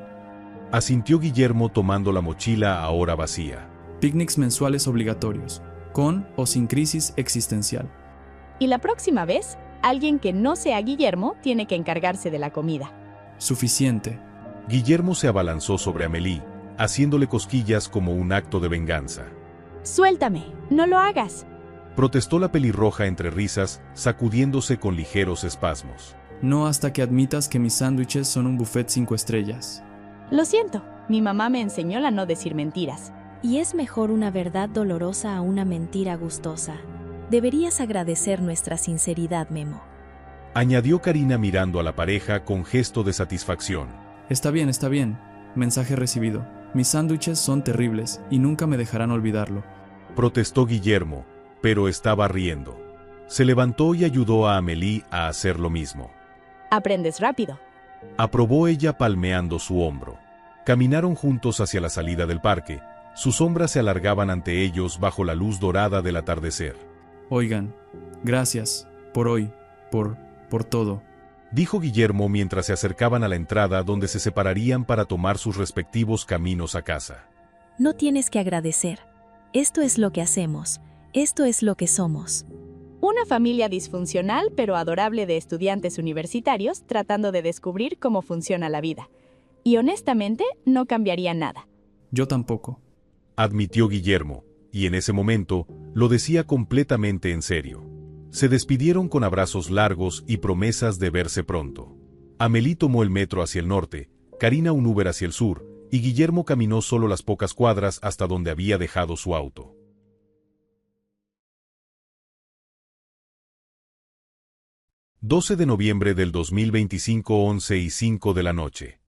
Asintió Guillermo tomando la mochila ahora vacía. Picnics mensuales obligatorios, con o sin crisis existencial. Y la próxima vez, alguien que no sea Guillermo tiene que encargarse de la comida. Suficiente. Guillermo se abalanzó sobre Amélie, haciéndole cosquillas como un acto de venganza. Suéltame, no lo hagas. Protestó la pelirroja entre risas, sacudiéndose con ligeros espasmos. No hasta que admitas que mis sándwiches son un buffet 5 estrellas. Lo siento, mi mamá me enseñó a no decir mentiras. Y es mejor una verdad dolorosa a una mentira gustosa. Deberías agradecer nuestra sinceridad, Memo. Añadió Karina mirando a la pareja con gesto de satisfacción. Está bien, está bien. Mensaje recibido. Mis sándwiches son terribles y nunca me dejarán olvidarlo. Protestó Guillermo, pero estaba riendo. Se levantó y ayudó a Amélie a hacer lo mismo. Aprendes rápido. Aprobó ella palmeando su hombro. Caminaron juntos hacia la salida del parque. Sus sombras se alargaban ante ellos bajo la luz dorada del atardecer. Oigan, gracias, por hoy, por todo. Dijo Guillermo mientras se acercaban a la entrada donde se separarían para tomar sus respectivos caminos a casa. No tienes que agradecer. Esto es lo que hacemos. Esto es lo que somos. Una familia disfuncional pero adorable de estudiantes universitarios tratando de descubrir cómo funciona la vida. Y honestamente, no cambiaría nada. Yo tampoco. Admitió Guillermo, y en ese momento, lo decía completamente en serio. Se despidieron con abrazos largos y promesas de verse pronto. Amélie tomó el metro hacia el norte, Karina un Uber hacia el sur, y Guillermo caminó solo las pocas cuadras hasta donde había dejado su auto. 12 de noviembre del 2025, 11:05 de la noche.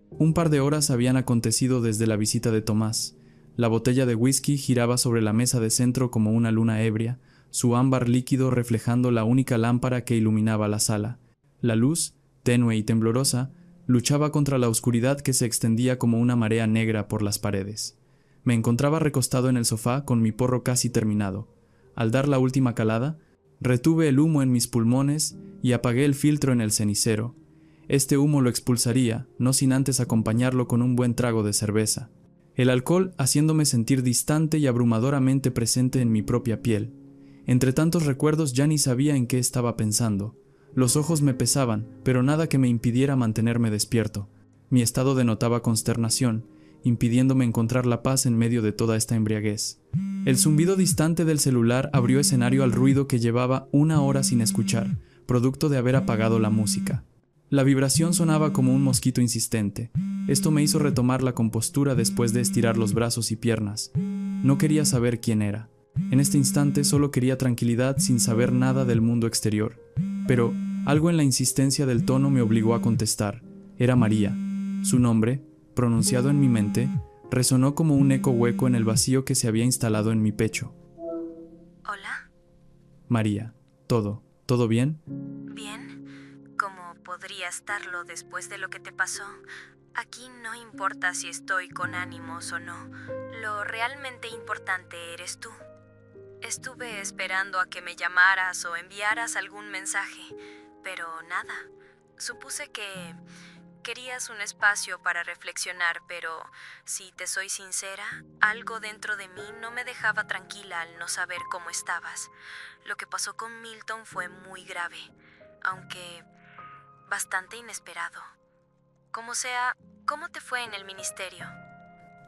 Un par de horas habían acontecido desde la visita de Tomás. La botella de whisky giraba sobre la mesa de centro como una luna ebria, su ámbar líquido reflejando la única lámpara que iluminaba la sala. La luz, tenue y temblorosa, luchaba contra la oscuridad que se extendía como una marea negra por las paredes. Me encontraba recostado en el sofá con mi porro casi terminado. Al dar la última calada, retuve el humo en mis pulmones y apagué el filtro en el cenicero. Este humo lo expulsaría, no sin antes acompañarlo con un buen trago de cerveza. El alcohol haciéndome sentir distante y abrumadoramente presente en mi propia piel. Entre tantos recuerdos ya ni sabía en qué estaba pensando. Los ojos me pesaban, pero nada que me impidiera mantenerme despierto. Mi estado denotaba consternación, impidiéndome encontrar la paz en medio de toda esta embriaguez. El zumbido distante del celular abrió escenario al ruido que llevaba 1 hora sin escuchar, producto de haber apagado la música. La vibración sonaba como un mosquito insistente. Esto me hizo retomar la compostura después de estirar los brazos y piernas. No quería saber quién era. En este instante solo quería tranquilidad sin saber nada del mundo exterior. Pero algo en la insistencia del tono me obligó a contestar. Era María. Su nombre, pronunciado en mi mente, resonó como un eco hueco en el vacío que se había instalado en mi pecho. ¿Hola? María. ¿Todo bien? Bien. ¿Cómo podría estarlo después de lo que te pasó? Aquí no importa si estoy con ánimos o no. Lo realmente importante eres tú. Estuve esperando a que me llamaras o enviaras algún mensaje, pero nada. Supuse que querías un espacio para reflexionar, pero si te soy sincera, algo dentro de mí no me dejaba tranquila al no saber cómo estabas. Lo que pasó con Milton fue muy grave, aunque bastante inesperado. Como sea, ¿cómo te fue en el ministerio?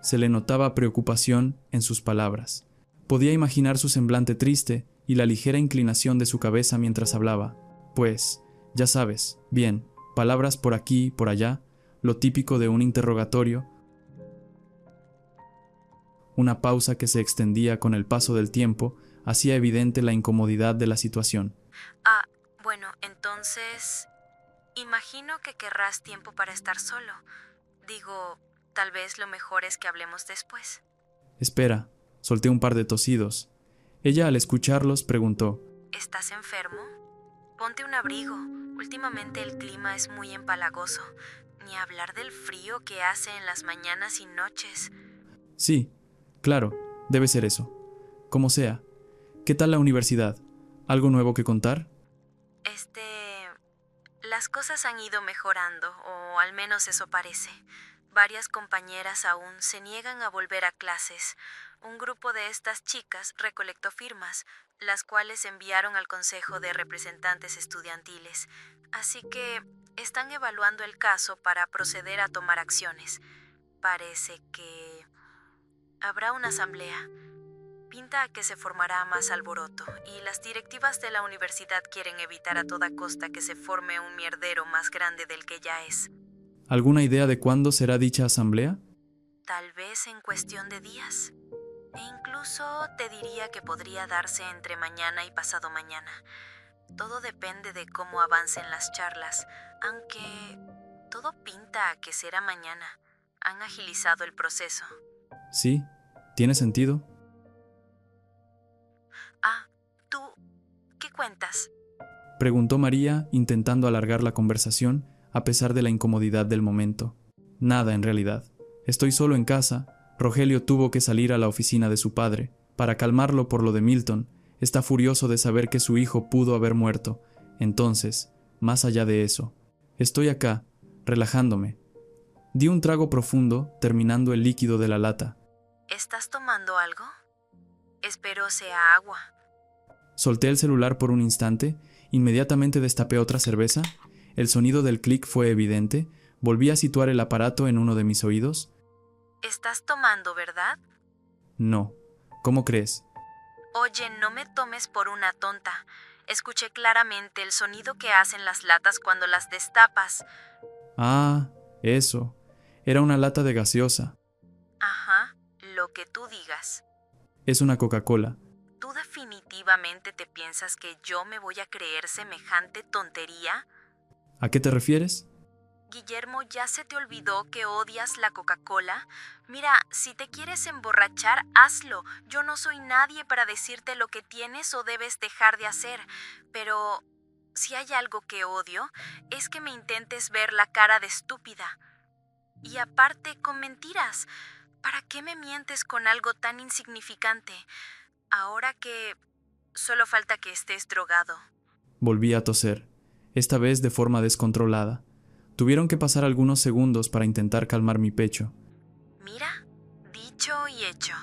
Se le notaba preocupación en sus palabras. Podía imaginar su semblante triste y la ligera inclinación de su cabeza mientras hablaba. Pues, ya sabes, bien, palabras por aquí y por allá, lo típico de un interrogatorio. Una pausa que se extendía con el paso del tiempo hacía evidente la incomodidad de la situación. Bueno, entonces, imagino que querrás tiempo para estar solo. Digo, tal vez lo mejor es que hablemos después. Espera, solté un par de tosidos. Ella, al escucharlos, preguntó: ¿Estás enfermo? Ponte un abrigo. Últimamente el clima es muy empalagoso. Ni hablar del frío que hace en las mañanas y noches. Sí, claro, debe ser eso. Como sea. ¿Qué tal la universidad? ¿Algo nuevo que contar? Las cosas han ido mejorando, o al menos eso parece. Varias compañeras aún se niegan a volver a clases. Un grupo de estas chicas recolectó firmas, las cuales enviaron al Consejo de Representantes Estudiantiles. Así que están evaluando el caso para proceder a tomar acciones. Parece que habrá una asamblea. Pinta a que se formará más alboroto, y las directivas de la universidad quieren evitar a toda costa que se forme un mierdero más grande del que ya es. ¿Alguna idea de cuándo será dicha asamblea? Tal vez en cuestión de días. E incluso te diría que podría darse entre mañana y pasado mañana. Todo depende de cómo avancen las charlas, aunque todo pinta a que será mañana. Han agilizado el proceso. Sí, tiene sentido. ¿Tú qué cuentas? Preguntó María, intentando alargar la conversación, a pesar de la incomodidad del momento. Nada, en realidad. Estoy solo en casa. Rogelio tuvo que salir a la oficina de su padre. Para calmarlo por lo de Milton, está furioso de saber que su hijo pudo haber muerto. Entonces, más allá de eso, estoy acá, relajándome. Di un trago profundo, terminando el líquido de la lata. ¿Estás tomando algo? Espero sea agua. Solté el celular por un instante, inmediatamente destapé otra cerveza. El sonido del clic fue evidente. Volví a situar el aparato en uno de mis oídos. ¿Estás tomando, verdad? No. ¿Cómo crees? Oye, no me tomes por una tonta. Escuché claramente el sonido que hacen las latas cuando las destapas. Ah, eso. Era una lata de gaseosa. Ajá, lo que tú digas. Es una Coca-Cola. ¿Tú definitivamente te piensas que yo me voy a creer semejante tontería? ¿A qué te refieres? Guillermo, ¿ya se te olvidó que odias la Coca-Cola? Mira, si te quieres emborrachar, hazlo. Yo no soy nadie para decirte lo que tienes o debes dejar de hacer. Pero si hay algo que odio, es que me intentes ver la cara de estúpida. Y aparte, con mentiras. ¿Para qué me mientes con algo tan insignificante? Ahora que solo falta que estés drogado. Volví a toser, esta vez de forma descontrolada. Tuvieron que pasar algunos segundos para intentar calmar mi pecho. Mira, dicho y hecho.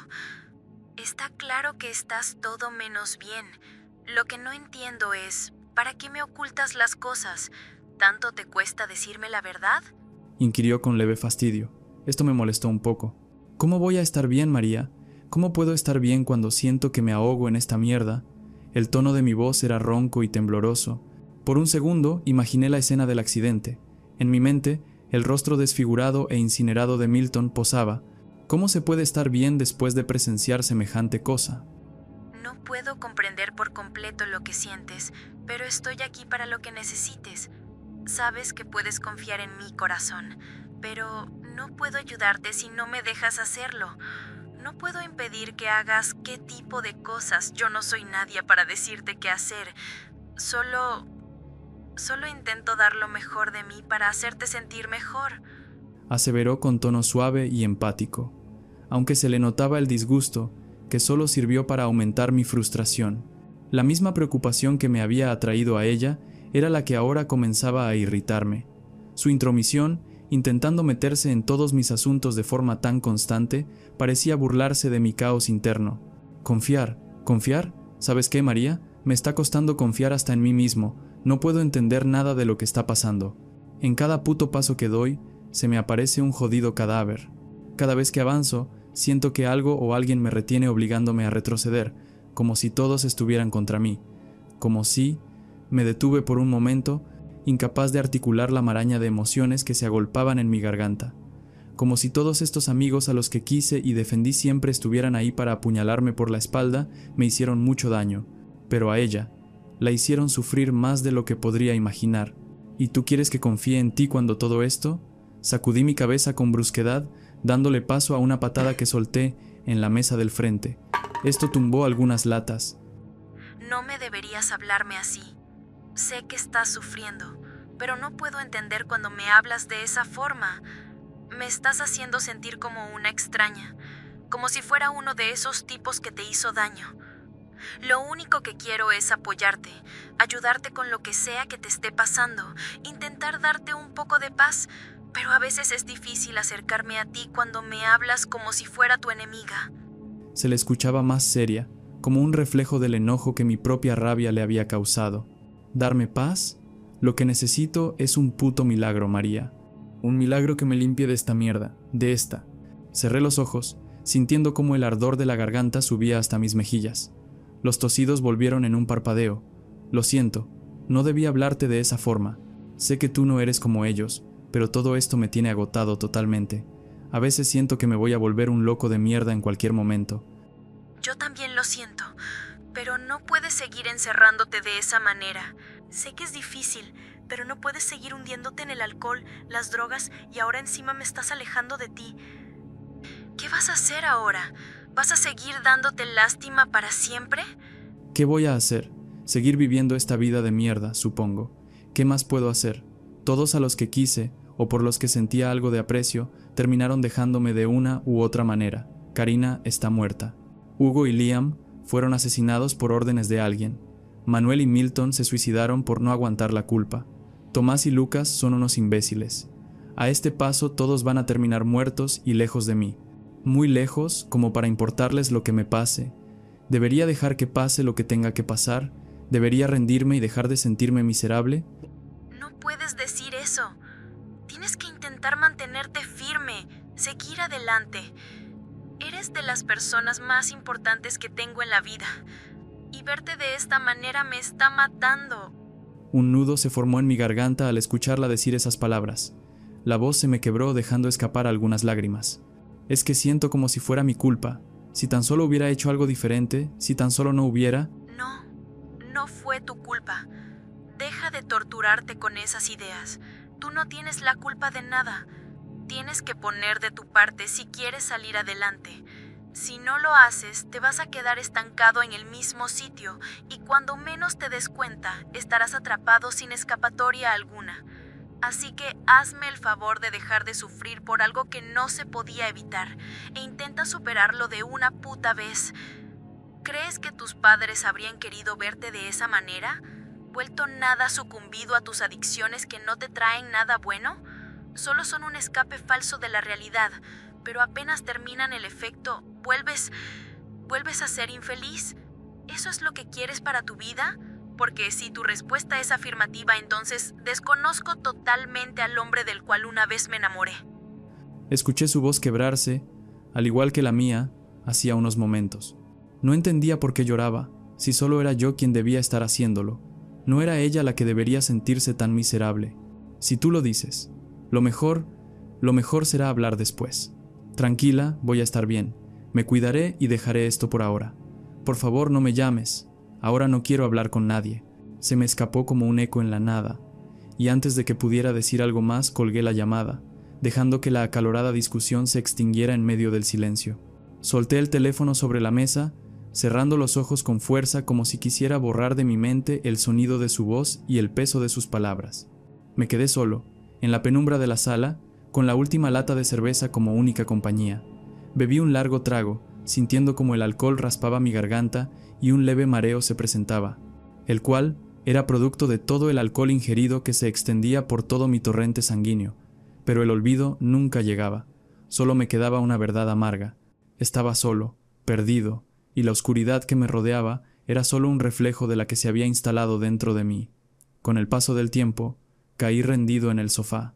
Está claro que estás todo menos bien. Lo que no entiendo es, ¿para qué me ocultas las cosas? ¿Tanto te cuesta decirme la verdad? Inquirió con leve fastidio. Esto me molestó un poco. ¿Cómo voy a estar bien, María? ¿Cómo puedo estar bien cuando siento que me ahogo en esta mierda? El tono de mi voz era ronco y tembloroso. Por un segundo imaginé la escena del accidente. En mi mente, el rostro desfigurado e incinerado de Milton posaba. ¿Cómo se puede estar bien después de presenciar semejante cosa? No puedo comprender por completo lo que sientes, pero estoy aquí para lo que necesites. Sabes que puedes confiar en mi corazón, pero no puedo ayudarte si no me dejas hacerlo. No puedo impedir que hagas qué tipo de cosas. Yo no soy nadie para decirte qué hacer. Solo intento dar lo mejor de mí para hacerte sentir mejor, aseveró con tono suave y empático, aunque se le notaba el disgusto, que solo sirvió para aumentar mi frustración. La misma preocupación que me había atraído a ella era la que ahora comenzaba a irritarme. Su intromisión, intentando meterse en todos mis asuntos de forma tan constante, parecía burlarse de mi caos interno. ¿Confiar? ¿Sabes qué, María? Me está costando confiar hasta en mí mismo. No puedo entender nada de lo que está pasando. En cada puto paso que doy, se me aparece un jodido cadáver. Cada vez que avanzo, siento que algo o alguien me retiene obligándome a retroceder, como si todos estuvieran contra mí. Como si... Me detuve por un momento, incapaz de articular la maraña de emociones que se agolpaban en mi garganta. Como si todos estos amigos a los que quise y defendí siempre estuvieran ahí para apuñalarme por la espalda, me hicieron mucho daño. Pero a ella, la hicieron sufrir más de lo que podría imaginar. ¿Y tú quieres que confíe en ti cuando todo esto? Sacudí mi cabeza con brusquedad, dándole paso a una patada que solté en la mesa del frente. Esto tumbó algunas latas. No me deberías hablarme así. Sé que estás sufriendo, pero no puedo entender cuando me hablas de esa forma. Me estás haciendo sentir como una extraña, como si fuera uno de esos tipos que te hizo daño. Lo único que quiero es apoyarte, ayudarte con lo que sea que te esté pasando, intentar darte un poco de paz, pero a veces es difícil acercarme a ti cuando me hablas como si fuera tu enemiga. Se le escuchaba más seria, como un reflejo del enojo que mi propia rabia le había causado. ¿Darme paz? Lo que necesito es un puto milagro, María. Un milagro que me limpie de esta mierda, de esta. Cerré los ojos, sintiendo cómo el ardor de la garganta subía hasta mis mejillas. Los tosidos volvieron en un parpadeo. Lo siento, no debí hablarte de esa forma. Sé que tú no eres como ellos, pero todo esto me tiene agotado totalmente. A veces siento que me voy a volver un loco de mierda en cualquier momento. Yo también lo siento, pero no puedes seguir encerrándote de esa manera. Sé que es difícil, pero no puedes seguir hundiéndote en el alcohol, las drogas y ahora encima me estás alejando de ti. ¿Qué vas a hacer ahora? ¿Vas a seguir dándote lástima para siempre? ¿Qué voy a hacer? Seguir viviendo esta vida de mierda, supongo. ¿Qué más puedo hacer? Todos a los que quise, o por los que sentía algo de aprecio, terminaron dejándome de una u otra manera. Karina está muerta. Hugo y Liam fueron asesinados por órdenes de alguien. Manuel y Milton se suicidaron por no aguantar la culpa. Tomás y Lucas son unos imbéciles. A este paso todos van a terminar muertos y lejos de mí. Muy lejos como para importarles lo que me pase. ¿Debería dejar que pase lo que tenga que pasar? ¿Debería rendirme y dejar de sentirme miserable? No puedes decir eso. Tienes que intentar mantenerte firme, seguir adelante. Eres de las personas más importantes que tengo en la vida. Y verte de esta manera me está matando. Un nudo se formó en mi garganta al escucharla decir esas palabras. La voz se me quebró dejando escapar algunas lágrimas. Es que siento como si fuera mi culpa. Si tan solo hubiera hecho algo diferente, si tan solo no hubiera... No fue tu culpa. Deja de torturarte con esas ideas. Tú no tienes la culpa de nada. Tienes que poner de tu parte si quieres salir adelante. Si no lo haces, te vas a quedar estancado en el mismo sitio y cuando menos te des cuenta, estarás atrapado sin escapatoria alguna. Así que hazme el favor de dejar de sufrir por algo que no se podía evitar e intenta superarlo de una puta vez. ¿Crees que tus padres habrían querido verte de esa manera? vuelto nada sucumbido a tus adicciones que no te traen nada bueno? Solo son un escape falso de la realidad, pero apenas terminan el efecto, ¿vuelves a ser infeliz? ¿Eso es lo que quieres para tu vida? Porque si tu respuesta es afirmativa, entonces desconozco totalmente al hombre del cual una vez me enamoré. Escuché su voz quebrarse, al igual que la mía, hacía unos momentos. No entendía por qué lloraba, si solo era yo quien debía estar haciéndolo. No era ella la que debería sentirse tan miserable. Si tú lo dices, lo mejor será hablar después. Tranquila, voy a estar bien. Me cuidaré y dejaré esto por ahora. Por favor, no me llames. Ahora no quiero hablar con nadie. Se me escapó como un eco en la nada, y antes de que pudiera decir algo más, colgué la llamada, dejando que la acalorada discusión se extinguiera en medio del silencio. Solté el teléfono sobre la mesa, cerrando los ojos con fuerza como si quisiera borrar de mi mente el sonido de su voz y el peso de sus palabras. Me quedé solo, en la penumbra de la sala, con la última lata de cerveza como única compañía. Bebí un largo trago, sintiendo como el alcohol raspaba mi garganta y un leve mareo se presentaba, el cual era producto de todo el alcohol ingerido que se extendía por todo mi torrente sanguíneo. Pero el olvido nunca llegaba, solo me quedaba una verdad amarga. Estaba solo, perdido, y la oscuridad que me rodeaba era solo un reflejo de la que se había instalado dentro de mí. Con el paso del tiempo, caí rendido en el sofá.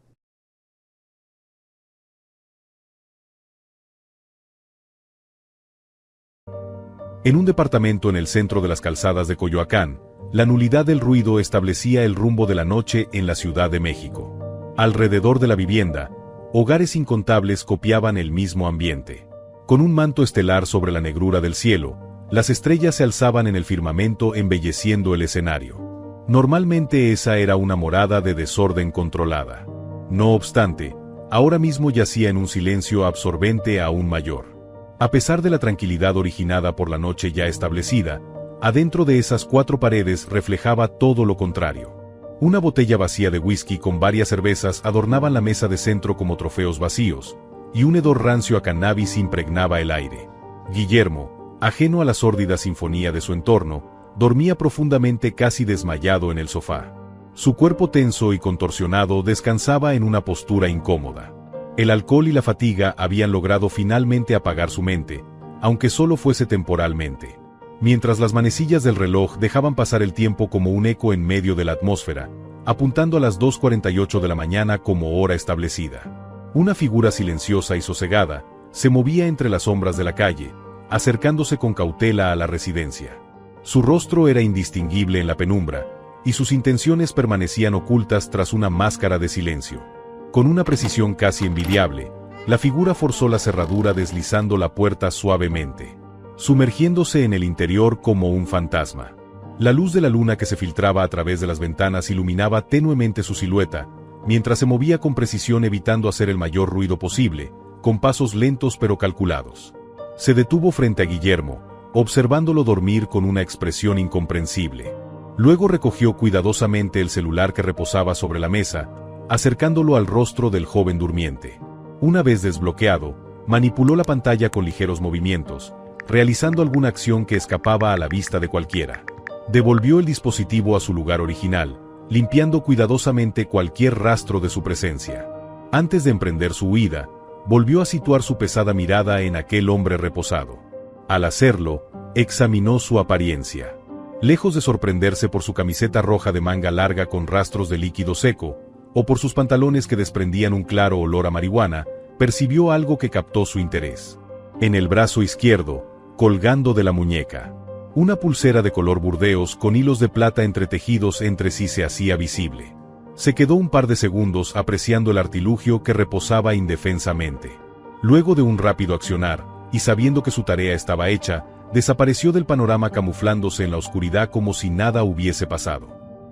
En un departamento en el centro de las calzadas de Coyoacán, la nulidad del ruido establecía el rumbo de la noche en la Ciudad de México. Alrededor de la vivienda, hogares incontables copiaban el mismo ambiente. Con un manto estelar sobre la negrura del cielo, las estrellas se alzaban en el firmamento embelleciendo el escenario. Normalmente esa era una morada de desorden controlada. No obstante, ahora mismo yacía en un silencio absorbente aún mayor. A pesar de la tranquilidad originada por la noche ya establecida, adentro de esas cuatro paredes reflejaba todo lo contrario. Una botella vacía de whisky con varias cervezas adornaban la mesa de centro como trofeos vacíos, y un hedor rancio a cannabis impregnaba el aire. Guillermo, ajeno a la sórdida sinfonía de su entorno, dormía profundamente casi desmayado en el sofá. Su cuerpo tenso y contorsionado descansaba en una postura incómoda. El alcohol y la fatiga habían logrado finalmente apagar su mente, aunque solo fuese temporalmente. Mientras las manecillas del reloj dejaban pasar el tiempo como un eco en medio de la atmósfera, apuntando a las 2:48 de la mañana como hora establecida. Una figura silenciosa y sosegada se movía entre las sombras de la calle, acercándose con cautela a la residencia. Su rostro era indistinguible en la penumbra, y sus intenciones permanecían ocultas tras una máscara de silencio. Con una precisión casi envidiable, la figura forzó la cerradura deslizando la puerta suavemente, sumergiéndose en el interior como un fantasma. La luz de la luna que se filtraba a través de las ventanas iluminaba tenuemente su silueta, mientras se movía con precisión evitando hacer el mayor ruido posible, con pasos lentos pero calculados. Se detuvo frente a Guillermo, observándolo dormir con una expresión incomprensible. Luego recogió cuidadosamente el celular que reposaba sobre la mesa, acercándolo al rostro del joven durmiente. Una vez desbloqueado, manipuló la pantalla con ligeros movimientos, realizando alguna acción que escapaba a la vista de cualquiera. Devolvió el dispositivo a su lugar original, limpiando cuidadosamente cualquier rastro de su presencia. Antes de emprender su huida, volvió a situar su pesada mirada en aquel hombre reposado. Al hacerlo, examinó su apariencia. Lejos de sorprenderse por su camiseta roja de manga larga con rastros de líquido seco, o por sus pantalones que desprendían un claro olor a marihuana, percibió algo que captó su interés. En el brazo izquierdo, colgando de la muñeca, una pulsera de color burdeos con hilos de plata entretejidos entre sí se hacía visible. Se quedó un par de segundos apreciando el artilugio que reposaba indefensamente. Luego de un rápido accionar, y sabiendo que su tarea estaba hecha, desapareció del panorama camuflándose en la oscuridad como si nada hubiese pasado.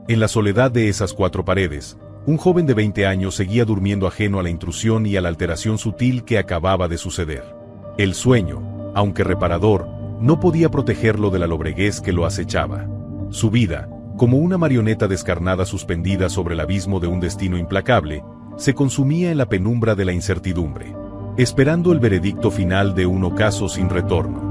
En la soledad de esas cuatro paredes, un joven de 20 años seguía durmiendo ajeno a la intrusión y a la alteración sutil que acababa de suceder. El sueño, aunque reparador, no podía protegerlo de la lobreguez que lo acechaba. Su vida, como una marioneta descarnada suspendida sobre el abismo de un destino implacable, se consumía en la penumbra de la incertidumbre, esperando el veredicto final de un ocaso sin retorno.